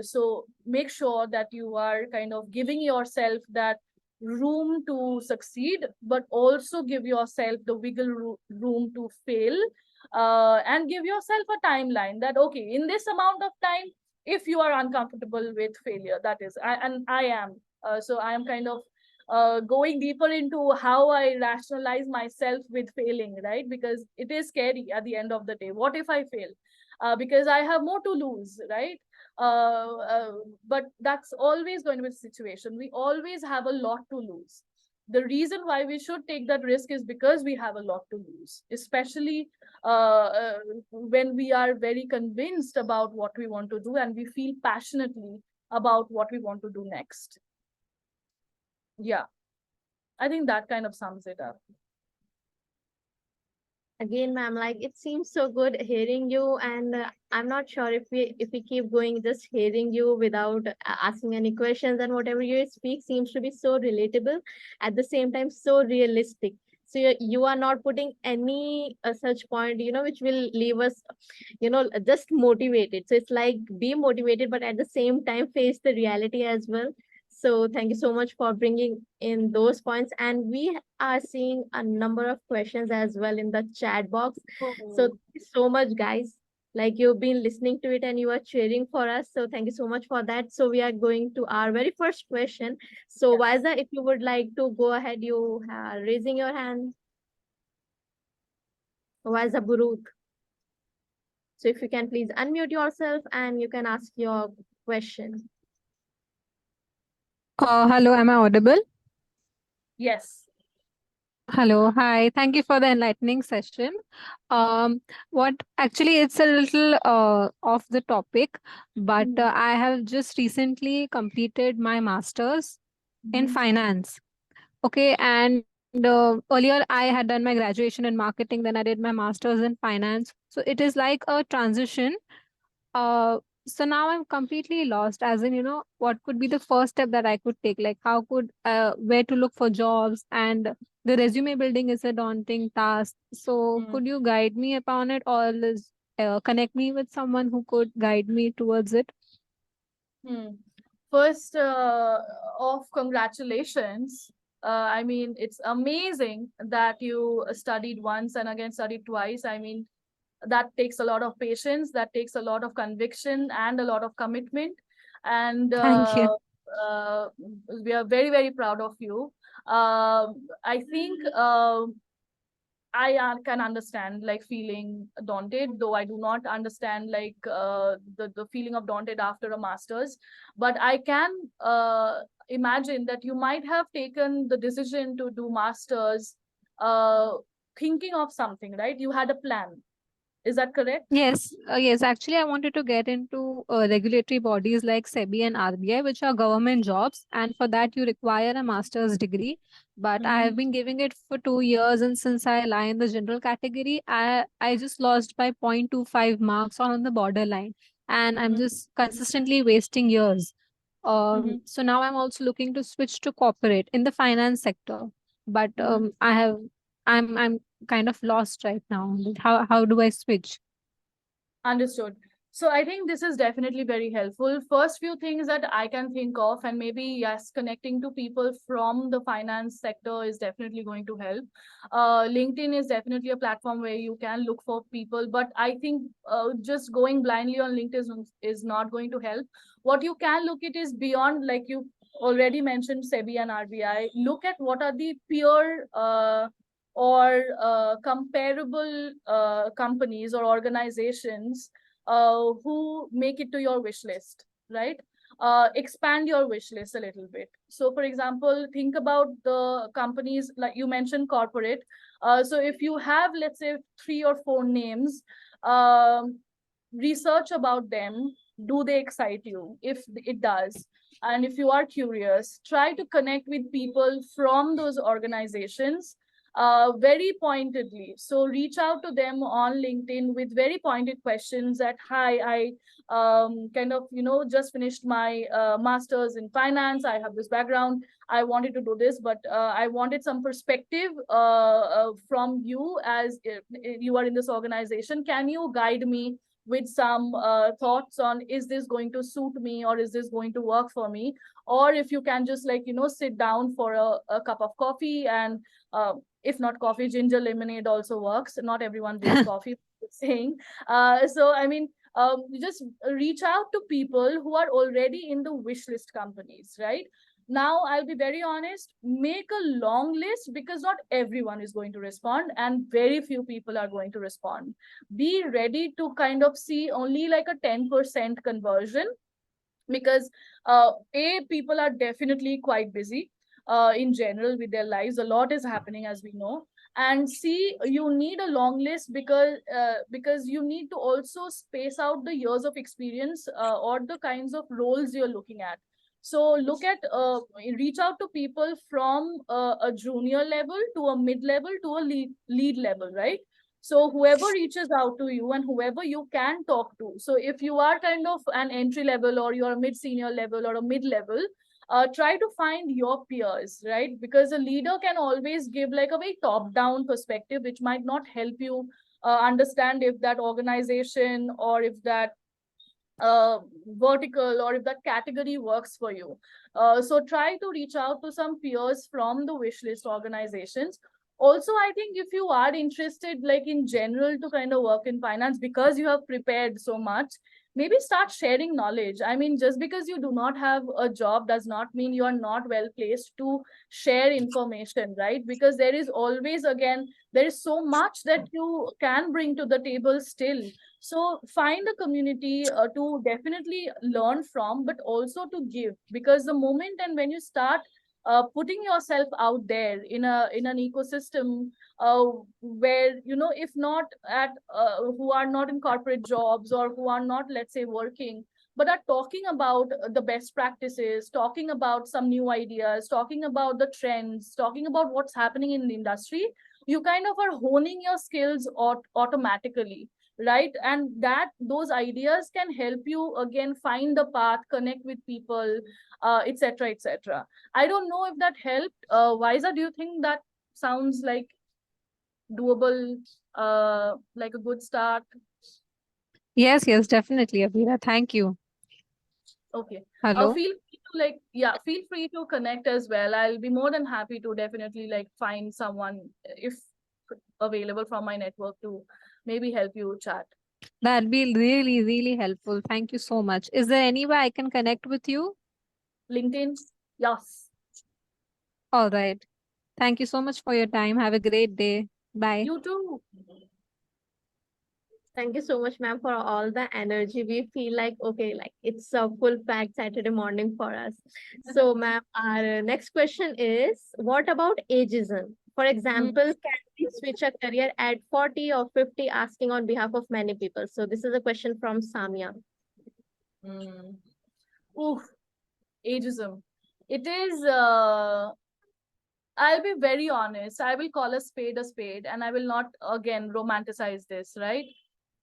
So make sure that you are kind of giving yourself that room to succeed, but also give yourself the room to fail, and give yourself a timeline that, okay, in this amount of time, if you are uncomfortable with failure, that is, and I am. So I am kind of going deeper into how I rationalize myself with failing, right? Because it is scary at the end of the day. What if I fail? Because I have more to lose, right? But that's always going to be the situation. We always have a lot to lose. The reason why we should take that risk is because we have a lot to lose, especially when we are very convinced about what we want to do and we feel passionately about what we want to do next. Yeah, I think that kind of sums it up. Again, ma'am, like it seems so good hearing you, and I'm not sure if we keep going just hearing you without asking any questions, and whatever you speak seems to be so relatable, at the same time so realistic. So you are not putting any such point, which will leave us, just motivated. So it's like be motivated, but at the same time face the reality as well. So thank you so much for bringing in those points. And we are seeing a number of questions as well in the chat box. So thank you so much, guys. Like you've been listening to it and you are cheering for us. So thank you so much for that. So we are going to our very first question. So Vaiza, if you would like to go ahead, you are raising your hand. Vaiza Buruk. So if you can please unmute yourself and you can ask your question. Hello, am I audible? Yes. Hello, hi. Thank you for the enlightening session. What actually it's a little off the topic, but I have just recently completed my master's in finance. Okay, and earlier I had done my graduation in marketing, then I did my master's in finance. So it is like a transition. uh, so now I'm completely lost, as in, what could be the first step that I could take? Like, how could, where to look for jobs, and the resume building is a daunting task. So Hmm. could you guide me upon it, or connect me with someone who could guide me towards it? Hmm. First off, congratulations. I mean, it's amazing that you studied once and again studied twice. I mean, that takes a lot of patience, that takes a lot of conviction and a lot of commitment. And Thank you. uh, we are very, very proud of you. I think I can understand like feeling daunted, though I do not understand like the feeling of daunted after a master's. But I can imagine that you might have taken the decision to do masters uh, thinking of something, right? You had a plan. Is that correct? Yes. Actually, I wanted to get into regulatory bodies like SEBI and RBI, which are government jobs, and for that you require a master's degree. But I Mm-hmm. have been giving it for 2 years, and since I lie in the general category, I just lost by 0.25 marks on the borderline, and I'm Mm-hmm. just consistently wasting years. Mm-hmm. So now I'm also looking to switch to corporate in the finance sector, but Mm-hmm. I'm kind of lost right now. Like, how do I switch? Understood. So I think this is definitely very helpful. First few things that I can think of, and maybe yes, connecting to people from the finance sector is definitely going to help. LinkedIn is definitely a platform where you can look for people, but I think just going blindly on LinkedIn is not going to help. What you can look at is beyond, like you already mentioned, SEBI and RBI. Look at what are the peer or comparable companies or organizations who make it to your wish list, right? Expand your wish list a little bit. So, for example, think about the companies like you mentioned, corporate. So, if you have, let's say, 3 or 4 names, um, research about them. Do they excite you? If it does, and if you are curious, try to connect with people from those organizations very pointedly. So reach out to them on LinkedIn with very pointed questions that, hi, I kind of, just finished my master's in finance. I have this background. I wanted to do this, but I wanted some perspective from you as you are in this organization. Can you guide me with some thoughts on, is this going to suit me or is this going to work for me? Or if you can just like, sit down for a cup of coffee and if not coffee, ginger lemonade also works. Not everyone drinks coffee, saying. So I mean, just reach out to people who are already in the wish list companies, right? Now I'll be very honest, make a long list, because not everyone is going to respond and very few people are going to respond. Be ready to kind of see only like a 10% conversion, because people are definitely quite busy in general with their lives. A lot is happening, as we know. And see, you need a long list because you need to also space out the years of experience or the kinds of roles you're looking at. So look at reach out to people from a junior level to a mid level to a lead level, right? So whoever reaches out to you and whoever you can talk to. So if you are kind of an entry level or you're a mid senior level or a mid level, try to find your peers, right? Because a leader can always give like a very top down perspective, which might not help you understand if that organization or if that vertical or if that category works for you. So try to reach out to some peers from the wish list organizations. Also, I think if you are interested, like in general, to kind of work in finance because you have prepared so much, maybe start sharing knowledge. I mean, just because you do not have a job does not mean you are not well placed to share information, right? Because there is always, again, there is so much that you can bring to the table still. So find a community to definitely learn from, but also to give, because the moment and when you start putting yourself out there in an ecosystem where, if not at who are not in corporate jobs or who are not, let's say, working, but are talking about the best practices, talking about some new ideas, talking about the trends, talking about what's happening in the industry, you kind of are honing your skills automatically, right? And that those ideas can help you again find the path, connect with people, etc., etc. I don't know if that helped. Visa, do you think that sounds like doable, like a good start? Yes, yes, definitely, Abira. Thank you. Okay. Hello. Feel free to like, yeah, feel free to connect as well. I'll be more than happy to definitely like find someone if available from my network to maybe help you chat. That'd be really, really helpful. Thank you so much. Is there any way I can connect with you? LinkedIn? Yes. All right. Thank you so much for your time. Have a great day. Bye. You too. Thank you so much, ma'am, for all the energy. We feel like, okay, like it's a full packed Saturday morning for us. So, ma'am, our next question is, what about ageism? For Mm. example, can we switch a career at 40 or 50, asking on behalf of many people? So, this is a question from Samia. Mm. Oof, ageism. It is, I'll be very honest. I will call a spade, and I will not again romanticize this, right?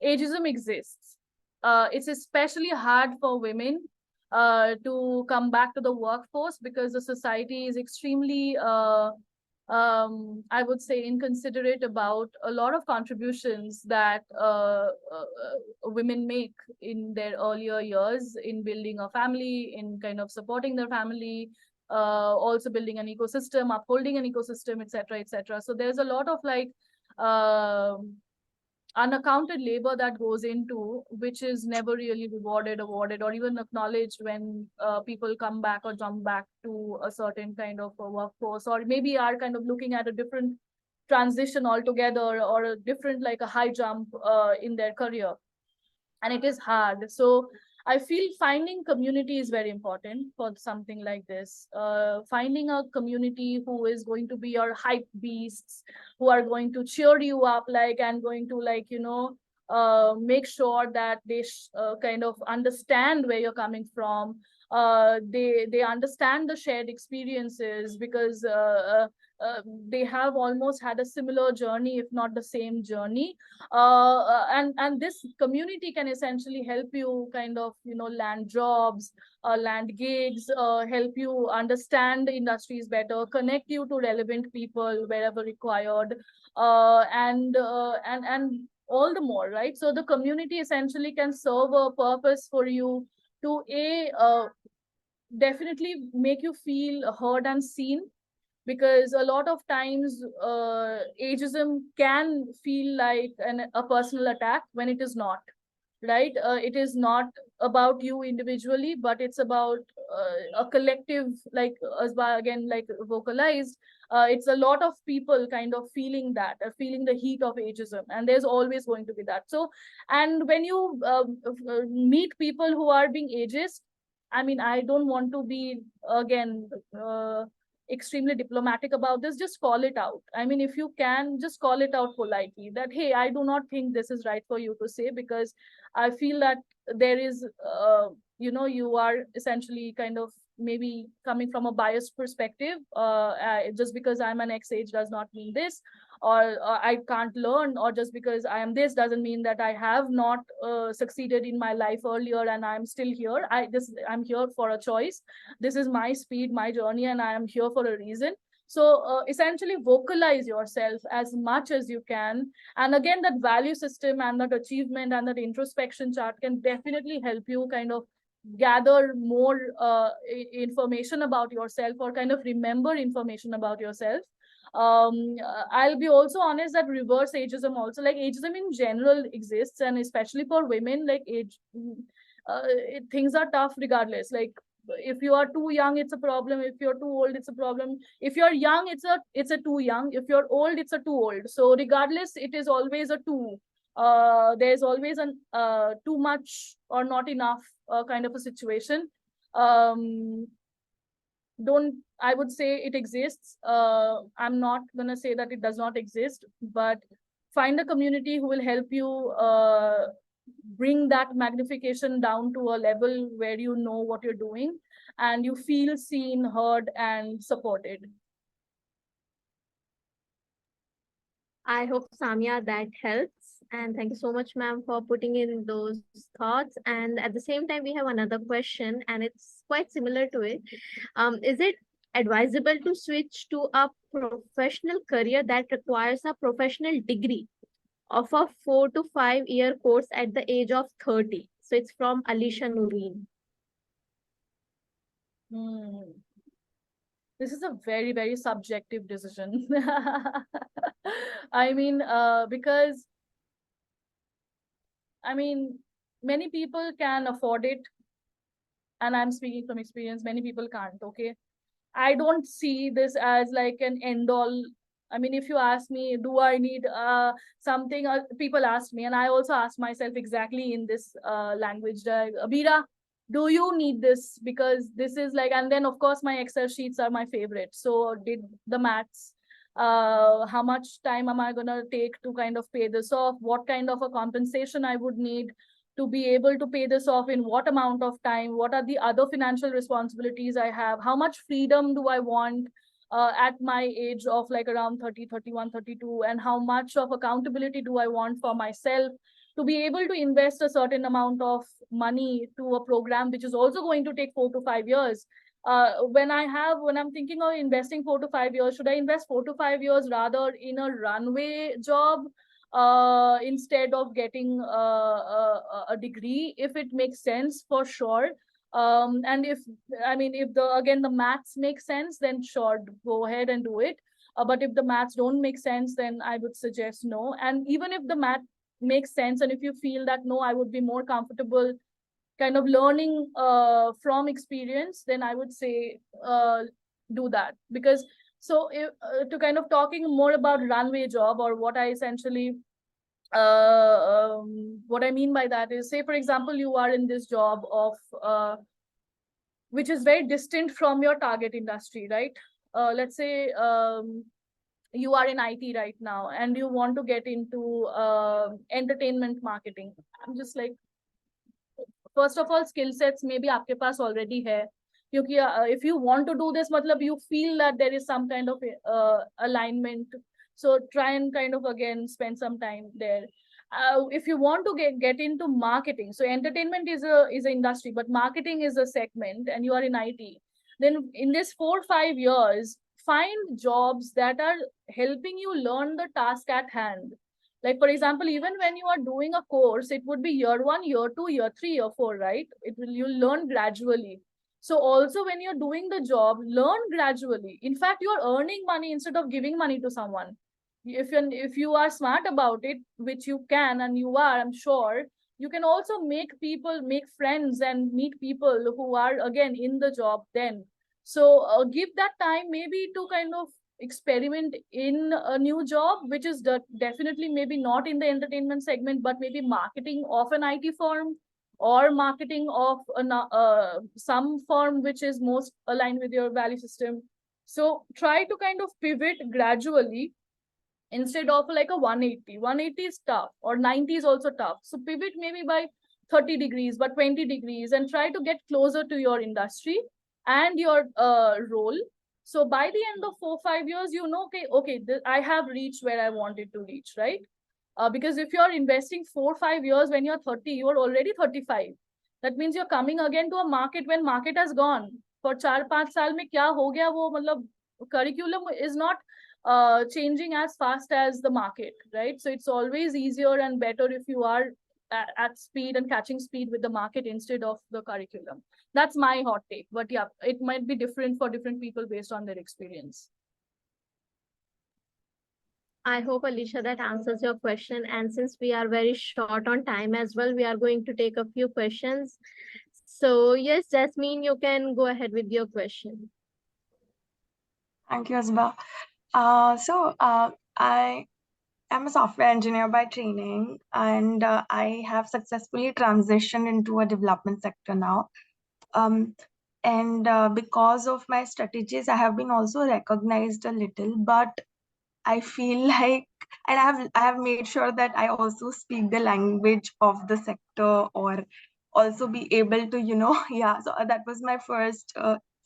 Ageism exists. It's especially hard for women to come back to the workforce because the society is extremely, I would say, inconsiderate about a lot of contributions that women make in their earlier years in building a family, in kind of supporting their family, also building an ecosystem, upholding an ecosystem, etc., etc. So there's a lot of like, um unaccounted labor that goes into, which is never really rewarded, awarded, or even acknowledged when people come back or jump back to a certain kind of a workforce, or maybe are kind of looking at a different transition altogether, or a different like a high jump in their career, and it is hard. So I feel finding community is very important for something like this. Finding a community who is going to be your hype beasts, who are going to cheer you up, like, and going to like, make sure that they kind of understand where you're coming from. They understand the shared experiences, because they have almost had a similar journey, if not the same journey. And this community can essentially help you kind of, land jobs, land gigs, help you understand the industries better, connect you to relevant people wherever required, and all the more, right? So the community essentially can serve a purpose for you to definitely make you feel heard and seen, because a lot of times ageism can feel like a personal attack when it is not, right? It is not about you individually, but it's about a collective, like, as by again like vocalized, it's a lot of people kind of feeling that, feeling the heat of ageism, and there's always going to be that. So, and when you meet people who are being ageist, I mean, I don't want to be again extremely diplomatic about this. Just call it out. I mean, if you can, just call it out politely that, hey, I do not think this is right for you to say, because I feel that there is, you are essentially kind of maybe coming from a biased perspective. Just because I'm an X age does not mean this, or I can't learn, or just because I am this doesn't mean that I have not succeeded in my life earlier and I'm still here. I'm here for a choice. This is my speed, my journey, and I am here for a reason. So essentially vocalize yourself as much as you can. And again, that value system and that achievement and that introspection chart can definitely help you kind of gather more information about yourself, or kind of remember information about yourself. I'll be also honest that reverse ageism also, like ageism in general exists, and especially for women, like things are tough regardless. Like, if you are too young, it's a problem. If you're too old, it's a problem. If you're young, it's a too young. If you're old, it's a too old. So regardless, it is always a too. There's always an too much or not enough kind of a situation. Um, don't I would say it exists. I'm not gonna say that it does not exist, but find a community who will help you bring that magnification down to a level where you know what you're doing and you feel seen, heard, and supported. I hope, Samya, that helps. And thank you so much, ma'am, for putting in those thoughts. And at the same time, we have another question, and it's quite similar to it. Is it advisable to switch to a professional career that requires a professional degree of a 4 to 5 year course at the age of 30? So it's from Alicia Nureen. This is a very, very subjective decision. I mean, because many people can afford it, and I'm speaking from experience, many people can't, okay? I don't see this as like an end all. I mean, if you ask me, do I need something? People ask me, and I also ask myself exactly in this language. Abira, do you need this? Because this is like, and then of course my Excel sheets are my favorite. So did the maths. How much time am I gonna take to kind of pay this off? What kind of a compensation I would need to be able to pay this off in what amount of time? What are the other financial responsibilities I have? How much freedom do I want at my age of like around 30, 31, 32? And how much of accountability do I want for myself to be able to invest a certain amount of money to a program which is also going to take 4 to 5 years? When I'm thinking of investing 4 to 5 years, should I invest 4 to 5 years rather in a runway job instead of getting a degree, if it makes sense, for sure. And if the maths make sense, then sure, go ahead and do it. But if the maths don't make sense, then I would suggest no. And even if the math makes sense, and if you feel that no, I would be more comfortable kind of learning from experience, then I would say do that. Because to kind of talking more about runway job, or what I essentially what I mean by that is, say for example, you are in this job of which is very distant from your target industry, right? Let's say you are in IT right now and you want to get into entertainment marketing. I'm just like, first of all, skill sets maybe आपके पास already है, क्योंकि if you want to do this, मतलब you feel that there is some kind of alignment, so try and kind of again spend some time there. If you want to get into marketing, so entertainment is a industry, but marketing is a segment, and you are in IT, then in this 4 5 years, find jobs that are helping you learn the task at hand. Like for example, even when you are doing a course, it would be year 1, year 2, year 3, year 4, right? You'll learn gradually. So also when you're doing the job, learn gradually. In fact, you're earning money instead of giving money to someone. If you are smart about it, which you can, and you are, I'm sure, you can also make friends and meet people who are again in the job then. So give that time maybe to kind of experiment in a new job, which is definitely maybe not in the entertainment segment, but maybe marketing of an IT firm, or marketing of some firm which is most aligned with your value system. So try to kind of pivot gradually instead of like a 180. 180 is tough, or 90 is also tough. So pivot maybe by 30 degrees, but 20 degrees, and try to get closer to your industry and your role. So by the end of 4 5 years, you know, okay, I have reached where I wanted to reach, right? Because if you're investing 4 5 years when you're 30, you're already 35. That means you're coming again to a market when market has gone. For 4 5 साल में क्या हो गया वो, मतलब curriculum is not changing as fast as the market, right? So it's always easier and better if you are at speed and catching speed with the market instead of the curriculum. That's my hot take, but yeah, it might be different for different people based on their experience. I hope, Alicia, that answers your question. And since we are very short on time as well, we are going to take a few questions. So yes, Jasmine, you can go ahead with your question. Thank you, Asba. I am a software engineer by training, and I have successfully transitioned into a development sector now. And because of my strategies, I have been also recognized a little, but I feel like and I have made sure that I also speak the language of the sector, or also be able to, yeah. So that was my first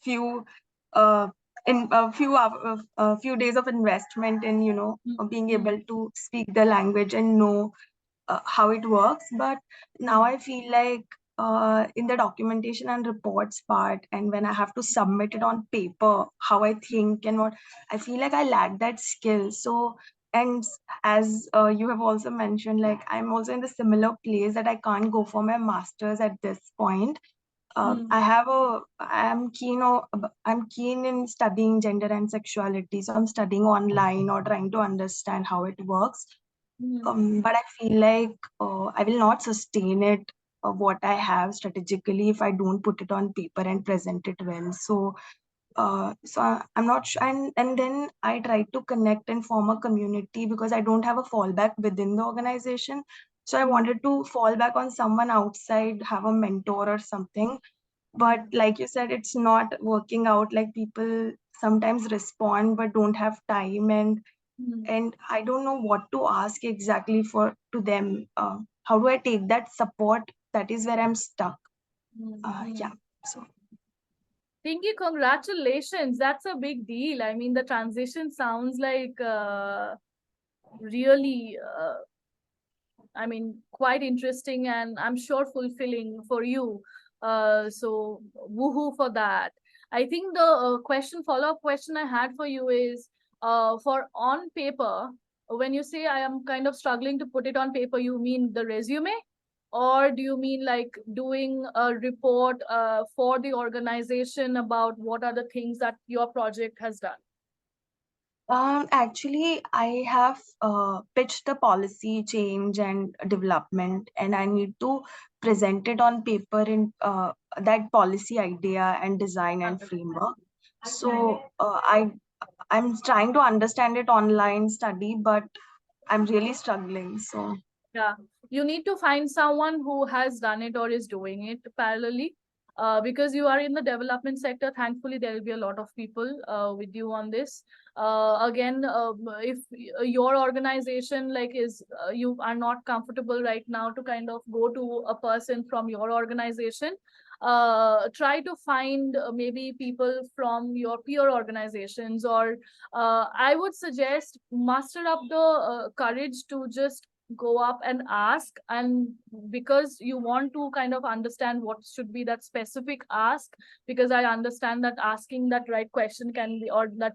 few uh in a few days of investment in, being able to speak the language and know how it works. But now I feel like in the documentation and reports part, and when I have to submit it on paper, how I think and what, I feel like I lack that skill. So, and as you have also mentioned, like I'm also in the similar place that I can't go for my master's at this point. I'm keen in studying gender and sexuality, so I'm studying online or trying to understand how it works. But I feel like I will not sustain it, what I have strategically, if I don't put it on paper and present it well. So I'm not sure, and then I try to connect and form a community because I don't have a fallback within the organization. So I wanted to fall back on someone outside, have a mentor or something. But like you said, it's not working out. Like, people sometimes respond but don't have time, and I don't know what to ask exactly for to them. How do I take that support? That is where I'm stuck. Yeah. So Pinky, congratulations. That's a big deal. I mean, the transition sounds like really, I mean, quite interesting and I'm sure fulfilling for you. So, woohoo for that. I think the follow-up question I had for you is for on paper, when you say I am kind of struggling to put it on paper, you mean the resume? Or do you mean like doing a report for the organization about what are the things that your project has done? actually, I have pitched the policy change and development, and I need to present it on paper in that policy idea and design and framework. So I'm trying to understand it online study, but I'm really struggling. So Yeah, you need to find someone who has done it or is doing it parallelly. Because you are in the development sector, thankfully there will be a lot of people with you on this. Again, if your organization like is you are not comfortable right now to kind of go to a person from your organization, try to find maybe people from your peer organizations, or I would suggest muster up the courage to just go up and ask, and because you want to kind of understand what should be that specific ask, because I understand that asking that right question can be, or that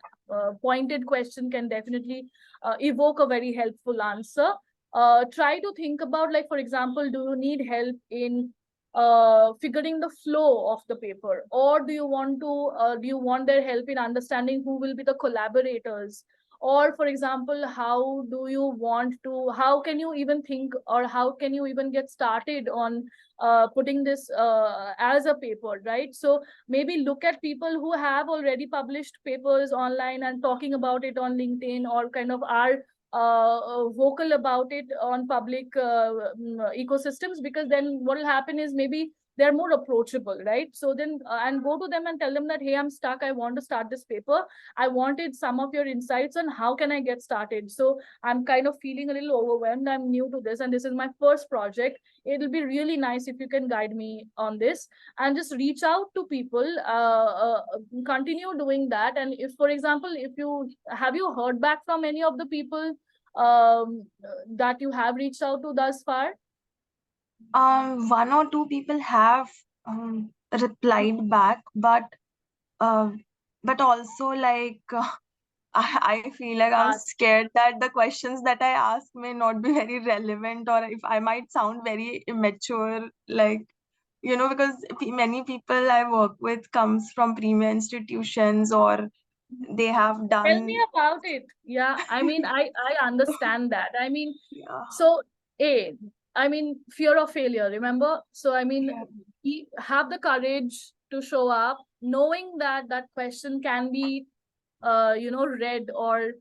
pointed question can definitely evoke a very helpful answer. Try to think about, like, for example, do you need help in figuring the flow of the paper, or do you want their help in understanding who will be the collaborators, or for example, how can you even think, or how can you even get started on putting this as a paper, right? So maybe look at people who have already published papers online and talking about it on LinkedIn, or kind of are vocal about it on public ecosystems, because then what will happen is maybe they're more approachable, right? So then and go to them and tell them that, hey, I'm stuck, I want to start this paper, I wanted some of your insights on how can I get started. So I'm kind of feeling a little overwhelmed, I'm new to this and this is my first project, it'll be really nice if you can guide me on this. And just reach out to people, continue doing that. And if, for example, if you have you heard back from any of the people that you have reached out to thus far? one or two people have replied back, uh, but also, like, I feel like I'm Ask. scared that the questions that I ask may not be very relevant, or if I might sound very immature, like, because many people I work with comes from premier institutions, or they have Tell me done. about it. Yeah, I mean, I understand that. I mean, Yeah, so a, I mean, fear of failure. Remember, so I mean, yeah, have the courage to show up, knowing that that question can be, read or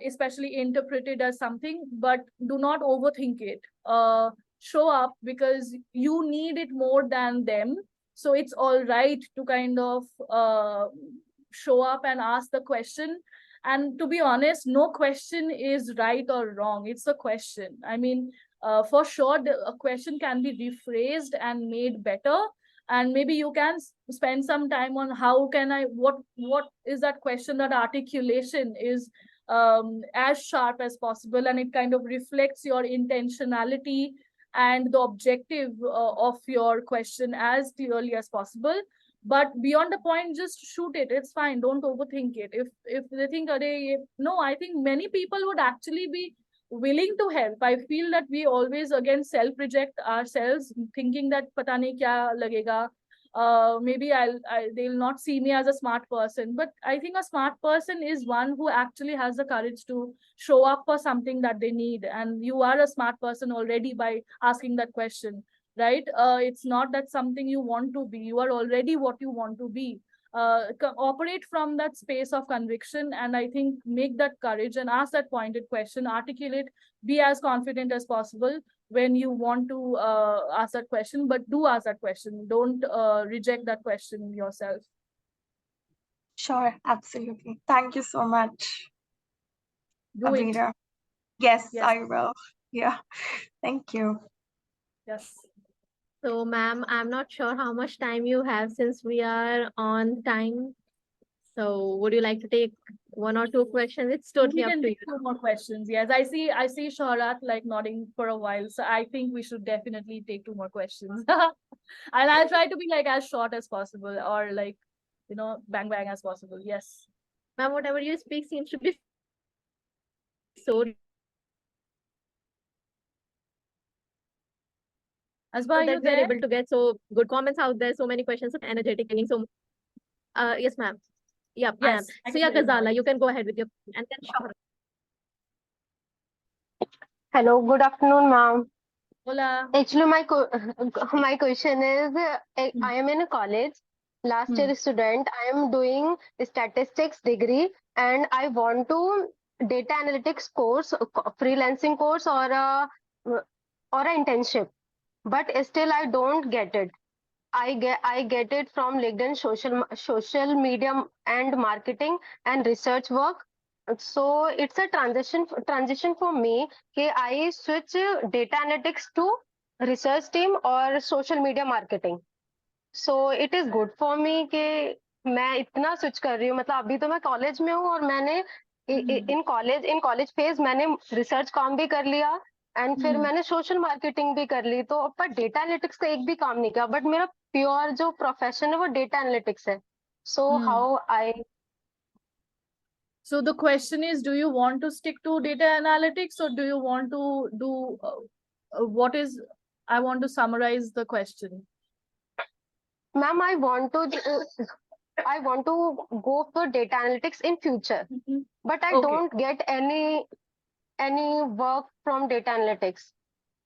especially interpreted as something, but do not overthink it. Show up because you need it more than them. So it's all right to kind of show up and ask the question. And to be honest, no question is right or wrong. It's a question. I mean, for sure, a question can be rephrased and made better. And maybe you can spend some time on how can I, what is that question, that articulation is as sharp as possible, and it kind of reflects your intentionality and the objective of your question as clearly as possible. But beyond the point, just shoot it. It's fine, don't overthink it. If they think, no, I think many people would actually be willing to help. I feel that we always again self reject ourselves, thinking that pata nahi kya lagega, maybe they'll not see me as a smart person. But I think a smart person is one who actually has the courage to show up for something that they need, and you are a smart person already by asking that question, right? It's not that something you want to be, you are already what you want to be. Operate from that space of conviction, and I think make that courage and ask that pointed question, articulate, be as confident as possible when you want to ask that question, but do ask that question. Don't reject that question yourself. Sure, absolutely. Thank you so much, Do it. Abira. Yes, Yes. I will. Yeah, thank you. Yes. So, ma'am, I'm not sure how much time you have since we are on time. So, would you like to take one or two questions? It's We totally up can to do you. 2 more questions. Yes, I see Shaurat like nodding for a while, so I think we should definitely take 2 more questions. And I'll try to be like as short as possible, or like, bang bang as possible. Yes. Ma'am, whatever you speak seems to be so Asba, are you that we are there? able to get so good comments out there, so many questions, so energetic, feeling so. Yes, ma'am. Yep, I am. Yes, I So, can yeah, hear you now. Kazala, you can go ahead with your and then Shahra. Hello, good afternoon, ma'am. Hola. Actually, my question is, I am in a college, last Hmm. year student. I am doing statistics degree, and I want to data analytics course, freelancing course, or a internship. But still, I don't get it. I get it from LinkedIn, social media and marketing and research work. So it's a transition for me. कि I switch data analytics to research team or social media marketing. So it is good for me कि मैं इतना switch कर रही हूँ. मतलब अभी तो मैं कॉलेज में हूँ और मैंने इन कॉलेज फेज मैंने रिसर्च काम भी कर लिया एंड फिर मैंने सोशल मार्केटिंग भी कर ली. तो पर डेटा एनालिटिक्स का एक भी काम नहीं किया. बट मेरा प्योर जो प्रोफेशन है वो डेटा एनालिटिक्स है. So how I. So the question is, do you want to stick to data analytics, or do you want to do what is, I want to summarize the question. Ma'am, I want to go for data analytics in future, but I Okay. don't get any work from data analytics.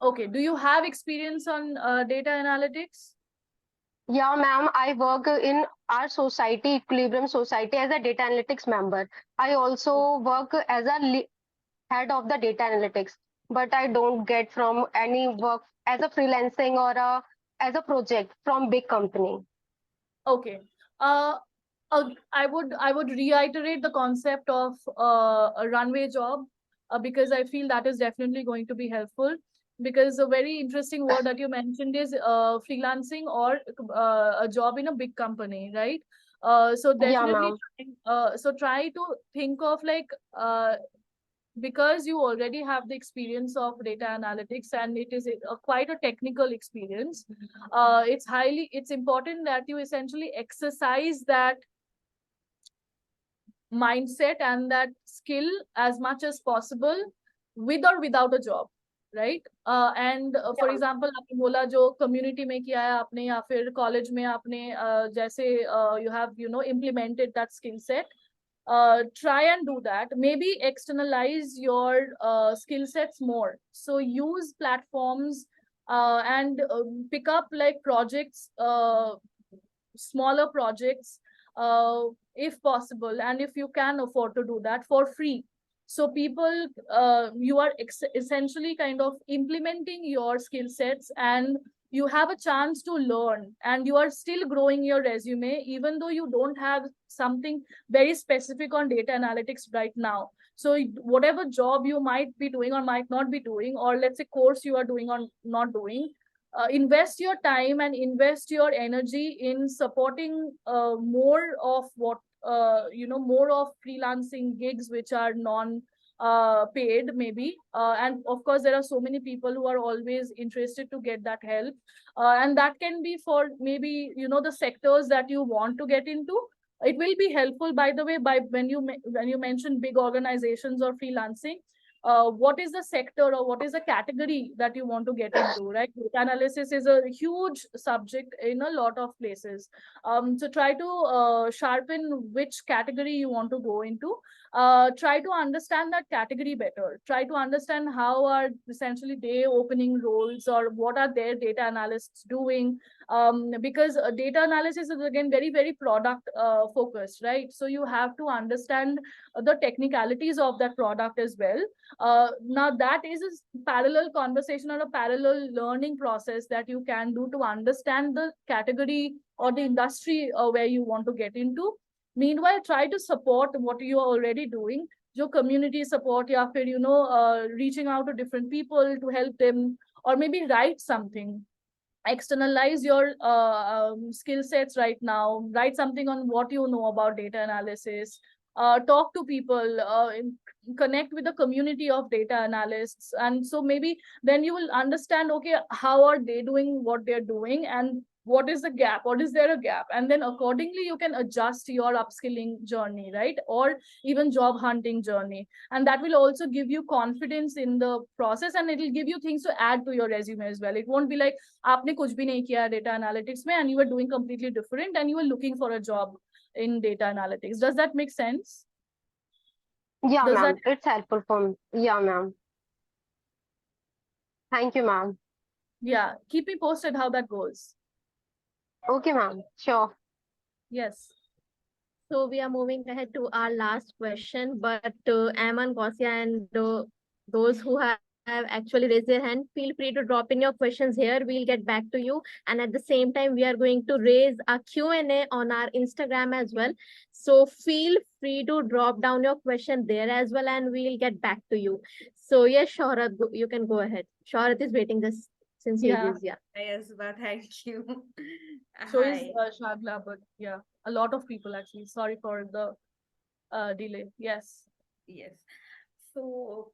Okay. Do you have experience on data analytics? Yeah, ma'am, I work in our society, Equilibrium Society, as a data analytics member. I also work as a head of the data analytics, but I don't get from any work as a freelancing or as a project from big company. Okay. I would reiterate the concept of a runway job, because I feel that is definitely going to be helpful. Because a very interesting word that you mentioned is freelancing, or a job in a big company, right? So Yeah, definitely, ma'am. try to think of like, because you already have the experience of data analytics, and it is quite a technical experience. It's important that you essentially exercise that mindset and that skill as much as possible, with or without a job, right? And for Yeah. example, आपने बोला जो community में किया है आपने, या फिर college में आपने जैसे you have implemented that skill set. Try and do that. Maybe externalize your skill sets more. So use platforms and pick up like projects, smaller projects, if possible, and if you can afford to do that for free. So people, you are essentially kind of implementing your skill sets and you have a chance to learn, and you are still growing your resume, even though you don't have something very specific on data analytics right now. So whatever job you might be doing or might not be doing, or let's say course you are doing or not doing, invest your time and invest your energy in supporting more of what more of freelancing gigs which are non paid maybe, and of course there are so many people who are always interested to get that help, and that can be for maybe the sectors that you want to get into. It will be helpful, by the way, by when you mention big organizations or freelancing, what is the sector or what is the category that you want to get into, right? Data analysis is a huge subject in a lot of places. So try to sharpen which category you want to go into. Try to understand that category better. Try to understand how are essentially they opening roles, or what are their data analysts doing, because data analysis is again very, very product focused, right? So you have to understand the technicalities of that product as well. Now that is a parallel conversation or a parallel learning process that you can do to understand the category or the industry where you want to get into. Meanwhile, try to support what you are already doing. जो community support, या फिर reaching out to different people to help them, or maybe write something, externalize your skill sets right now. Write something on what you know about data analysis. Talk to people, connect with the community of data analysts, and so maybe then you will understand, okay, how are they doing what they're doing, and what is the gap, or is there a gap, and then accordingly you can adjust your upskilling journey, right? Or even job hunting journey, and that will also give you confidence in the process, and it will give you things to add to your resume as well. It won't be like आपने कुछ भी नहीं किया data analytics में, and you were doing completely different, and you were looking for a job in data analytics. Does that make sense? Yeah, Does ma'am. that? It's helpful for me. Yeah, ma'am. Thank you, ma'am. Yeah, keep me posted how that goes. Okay, ma'am. Sure. Yes. So we are moving ahead to our last question, but Aman, Gausia, and those who have actually raised their hand, feel free to drop in your questions here. We'll get back to you. And at the same time, we are going to raise a Q&A on our Instagram as well. So feel free to drop down your question there as well, and we'll get back to you. So yes, Shohrat, you can go ahead. Shohrat is waiting this since Yeah. ages. Yeah. Yes, but thank you. So is Hi. Shagla, but yeah, a lot of people actually. Sorry for the delay. Yes. Yes. So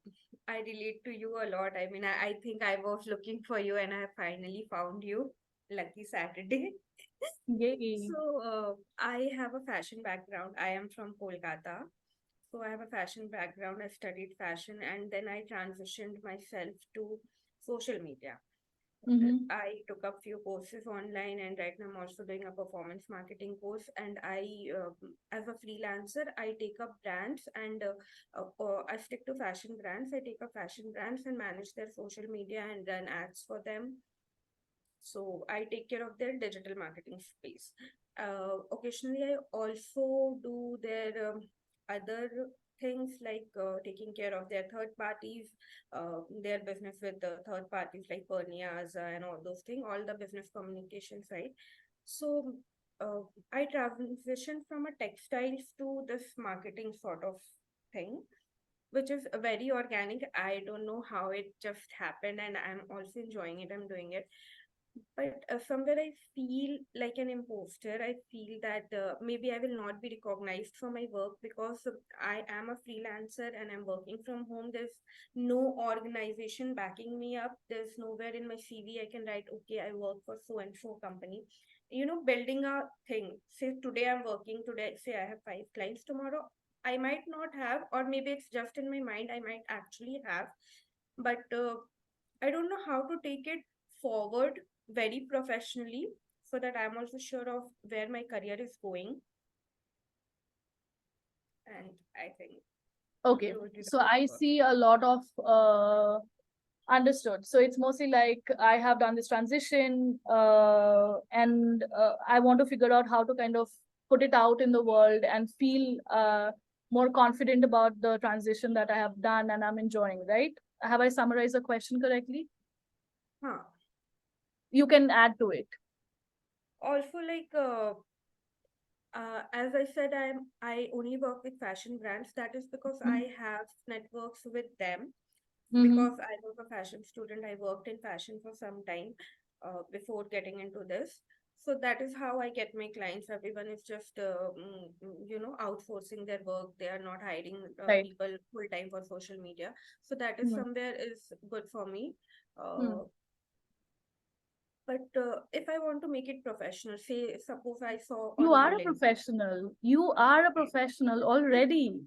I relate to you a lot. I mean, I think I was looking for you and I finally found you. Lucky Saturday. Yay. So I have a fashion background. I am from Kolkata. So I have a fashion background. I studied fashion and then I transitioned myself to social media. Mm-hmm. I took up few courses online, and right now I'm also doing a performance marketing course. And as a freelancer, I take up brands and I stick to fashion brands. I take up fashion brands and manage their social media and run ads for them. So I take care of their digital marketing space. Occasionally, I also do their other things like taking care of their third parties, their business with the third parties like Pernias and all those things, all the business communication side. So uh, I transitioned from a textiles to this marketing sort of thing, which is very organic. I don't know how it just happened, and I'm also enjoying it. I'm doing it, but somewhere I feel like an imposter. I feel that maybe I will not be recognized for my work because I am a freelancer and I'm working from home. There's no organization backing me up. There's nowhere in my CV I can write, okay, I work for so and so company. Building a thing. Say today I'm working, today, say I have 5 clients, tomorrow I might not have, or maybe it's just in my mind, I might actually have, but I don't know how to take it forward very professionally so that I'm also sure of where my career is going. And I think Okay. you would be So the I person. see a lot of understood. So it's mostly like I have done this transition, and I want to figure out how to kind of put it out in the world and feel more confident about the transition that I have done and I'm enjoying, right? Have I summarized the question correctly? Huh. you can add to it? Also, like as I said, I only work with fashion brands. That is because Mm-hmm. I have networks with them. Mm-hmm. Because I was a fashion student, I worked in fashion for some time before getting into this. So that is how I get my clients. Everyone is just, outsourcing their work. They are not hiring Right. people full time for social media. So that is Mm-hmm. somewhere is good for me. Hmm. But if I want to make it professional, say, suppose I saw You on your are a link. professional. You are a professional already.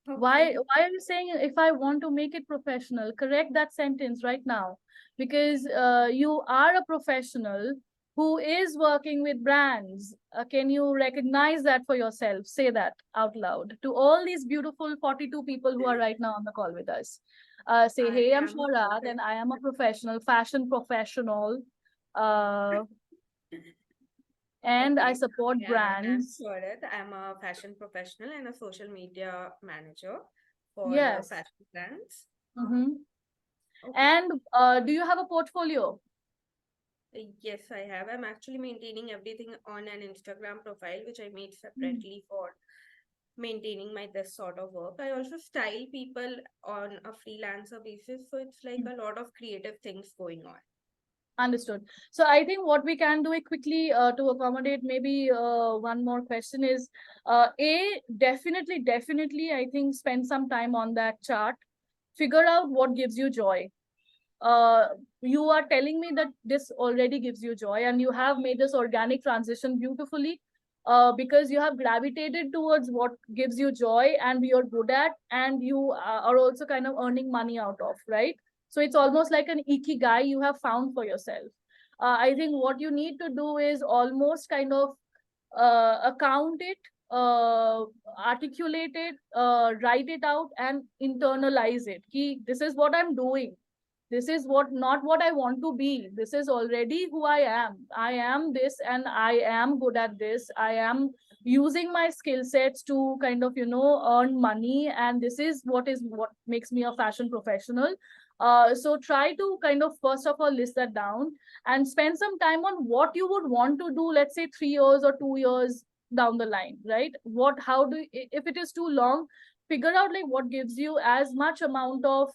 Why Okay. why are you saying if I want to make it professional? Correct that sentence right now. Because you are a professional who is working with brands. Can you recognize that for yourself? Say that out loud to all these beautiful 42 people who are right now on the call with us. Say, I hey, I'm am a Shaurat and professional. I am a professional, fashion professional. Uh, and I Okay, support I am brands. Sharat. I'm a fashion professional and a social media manager for Yes. fashion brands. Mm-hmm. Okay. And do you have a portfolio? Yes, I have. I'm actually maintaining everything on an Instagram profile, which I made Hmm. separately for maintaining my this sort of work. I also style people on a freelancer basis, so it's like a lot of creative things going on. Understood. So I think what we can do it quickly to accommodate maybe one more question is definitely, I think spend some time on that chart. Figure out what gives you joy. uh, you are telling me that this already gives you joy and you have made this organic transition beautifully because you have gravitated towards what gives you joy and you're good at and you are also kind of earning money out of, right? So it's almost like an ikigai you have found for yourself. I think what you need to do is almost kind of account it, articulate it, write it out and internalize it. This is what I'm doing, this is what not what I want to be, this is already who I am this and I am good at this, I am using my skill sets to kind of earn money, and this is what makes me a fashion professional. So try to kind of first of all list that down and spend some time on what you would want to do, let's say 3 years or 2 years down the line, right? What how do if it is too long, figure out like what gives you as much amount of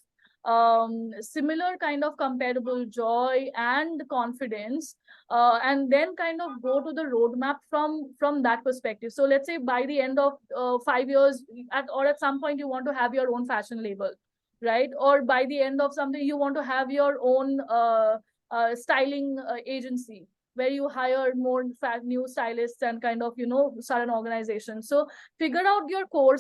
similar kind of comparable joy and confidence, and then kind of go to the roadmap from that perspective. So let's say by the end of 5 years or at some point you want to have your own fashion label, right? Or by the end of something you want to have your own styling agency where you hire more new stylists and kind of start an organization. So figure out your core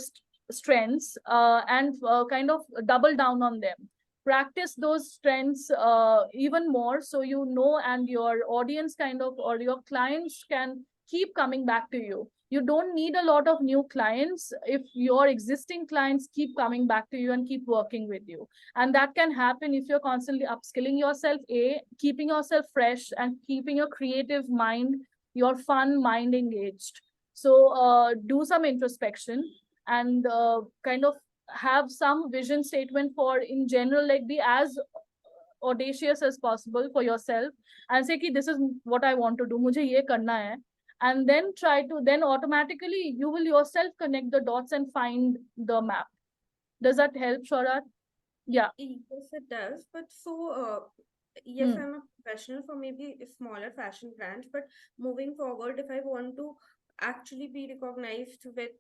strengths and kind of double down on them, practice those strengths even more, so and your audience kind of or your clients can keep coming back to you. You don't need a lot of new clients if your existing clients keep coming back to you and keep working with you. And that can happen if you're constantly upskilling yourself, keeping yourself fresh and keeping your creative mind, your fun mind engaged. So do some introspection and kind of have some vision statement for in general, like be as audacious as possible for yourself and say ki, this is what I want to do, mujhe ye karna hai. And then try to then automatically you will yourself connect the dots and find the map. Does that help, Shorat? Yeah. Yes, it does. But so, yes, Hmm. I'm a professional for maybe smaller fashion brands. But moving forward, if I want to actually be recognized with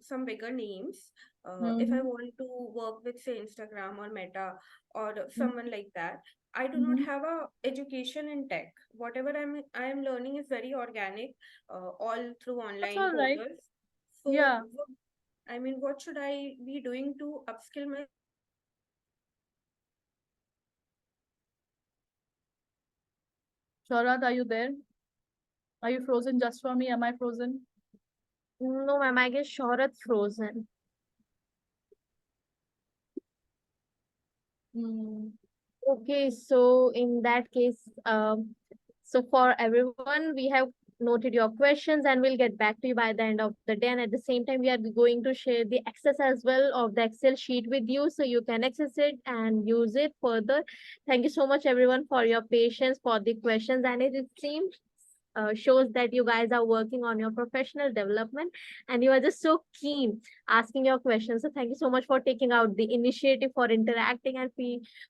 some bigger names, if I Mm-hmm. want to work with, say, Instagram or Meta or Mm-hmm. someone like that, I do not Mm-hmm. have a education in tech. Whatever I am learning is very organic, all through That's online all right. portals. So, Yeah. I mean, what should I be doing to upskill my? Shorat, are you there? Are you frozen just for me? Am I frozen? No, ma'am, I guess Shorat's frozen. Mm. Okay, so in that case, so for everyone, we have noted your questions and we'll get back to you by the end of the day. And at the same time, we are going to share the access as well of the Excel sheet with you so you can access it and use it further. Thank you so much, everyone, for your patience, for the questions. And it seems shows that you guys are working on your professional development and you are just so keen asking your questions. So thank you so much for taking out the initiative, for interacting, and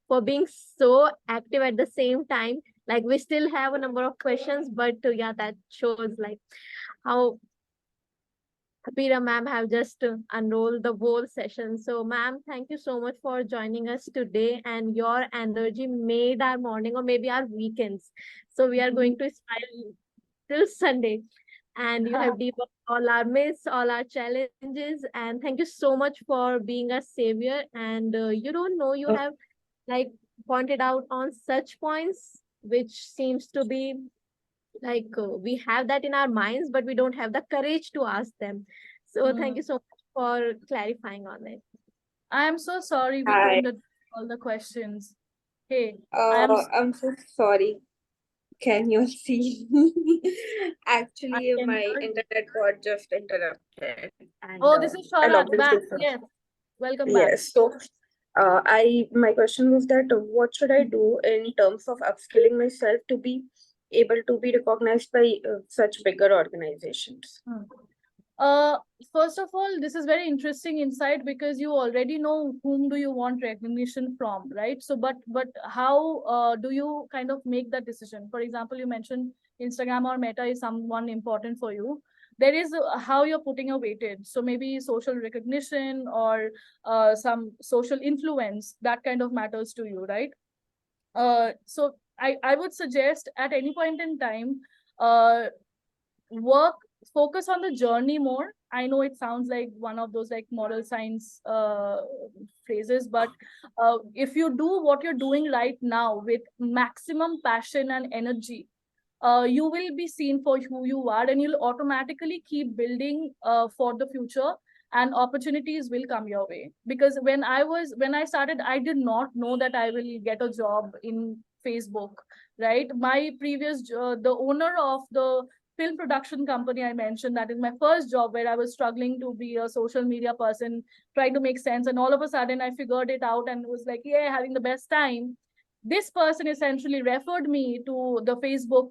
for being so active at the same time. Like, we still have a number of questions, but yeah, that shows like how Abira ma'am have just unrolled the whole session. So ma'am, thank you so much for joining us today, and your energy made our morning or maybe our weekends. So we are going to smile till Sunday. And you have debunked all our myths, all our challenges. And thank you so much for being a savior. And you don't know, you have like pointed out on such points which seems to be like we have that in our minds, but we don't have the courage to ask them. So thank you so much for clarifying on it. I'm so sorry we Hi. couldn't address all the questions. Hey, I'm I'm so sorry. Can you see? Actually, can my hear. internet got just interrupted, and Oh, this is I Sharat logged back. into the Yes, welcome back. Yes. So, my question was that what should I do in terms of upskilling myself to be able to be recognized by such bigger organizations? Uh, First of all, this is very interesting insight because you already know whom do you want recognition from, right? So, but how do you kind of make that decision? For example, you mentioned Instagram or Meta is someone important for you. There is how you're putting your weightage. So maybe social recognition or some social influence that kind of matters to you, right? So I would suggest at any point in time, work focus on the journey more. I know it sounds like one of those like moral science phrases, but if you do what you're doing right now with maximum passion and energy, you will be seen for who you are, and you'll automatically keep building for the future, and opportunities will come your way. Because when I started, I did not know that I will get a job in Facebook, right? My previous the owner of the film production company I mentioned, that is my first job, where I was struggling to be a social media person, trying to make sense, and all of a sudden I figured it out and was like, yeah, having the best time. This person essentially referred me to the Facebook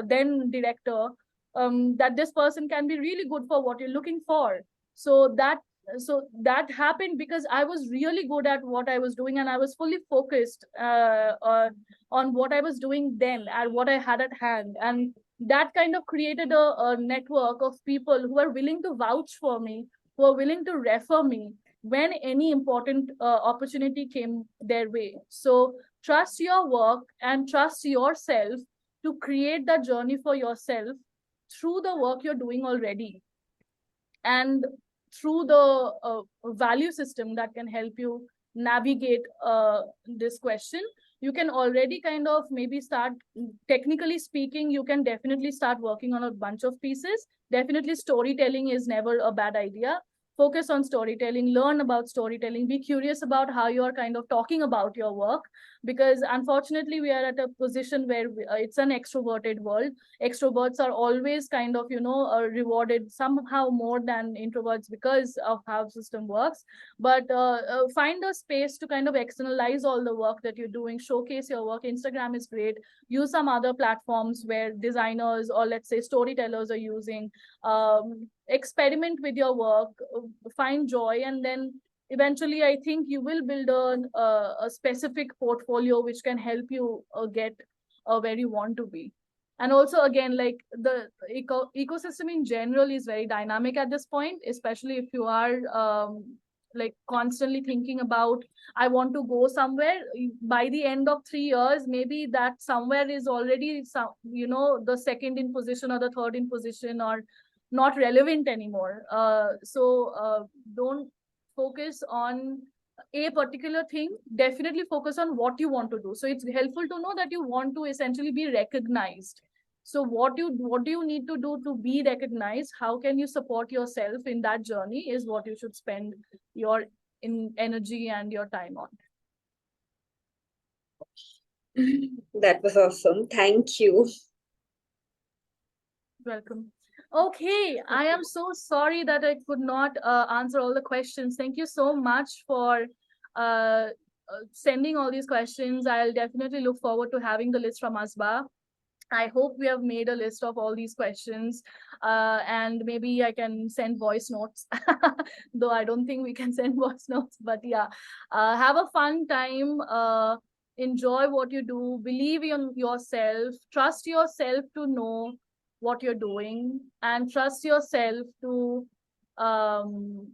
then director, that this person can be really good for what you're looking for. So that happened because I was really good at what I was doing, and I was fully focused on what I was doing then and what I had at hand. And that kind of created a network of people who are willing to vouch for me, who are willing to refer me when any important opportunity came their way. So trust your work and trust yourself to create that journey for yourself through the work you're doing already, and through the value system that can help you navigate this question. You can already kind of maybe start, technically speaking, you can definitely start working on a bunch of pieces. Definitely storytelling is never a bad idea. Focus on storytelling, learn about storytelling, be curious about how you're kind of talking about your work, because unfortunately we are at a position where it's an extroverted world. Extroverts are always kind of rewarded somehow more than introverts because of how the system works. But find a space to kind of externalize all the work that you're doing, showcase your work. Instagram is great. Use some other platforms where designers or let's say storytellers are using. Experiment with your work, find joy, and then eventually I think you will build a specific portfolio which can help you get where you want to be. And also again, like the ecosystem in general is very dynamic at this point, especially if you are like constantly thinking about, I want to go somewhere. By the end of 3 years, maybe that somewhere is already the second in position or the third in position, or not relevant anymore. So don't focus on a particular thing. Definitely focus on what you want to do. So it's helpful to know that you want to essentially be recognized. So what do you need to do to be recognized? How can you support yourself in that journey is what you should spend your energy and your time on. That was awesome. Thank you. welcome. Okay, I am so sorry that I could not answer all the questions. Thank you so much for sending all these questions. I'll definitely look forward to having the list from Asba. I hope we have made a list of all these questions, and maybe I can send voice notes, though I don't think we can send voice notes. But yeah, have a fun time. Enjoy what you do. Believe in yourself. Trust yourself to know what you're doing, and trust yourself to um,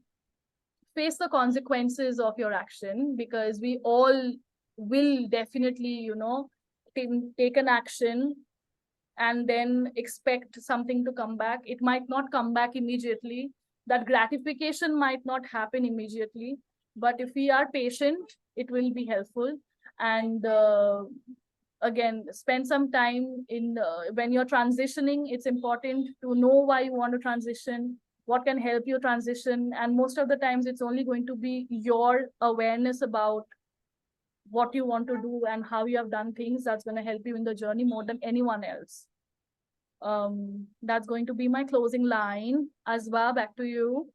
face the consequences of your action, because we all will definitely, take an action and then expect something to come back. It might not come back immediately. That gratification might not happen immediately. But if we are patient, it will be helpful. And again, spend some time in when you're transitioning. It's important to know why you want to transition, what can help you transition. And most of the times, it's only going to be your awareness about what you want to do and how you have done things that's going to help you in the journey more than anyone else. That's going to be my closing line. Asba, back to you.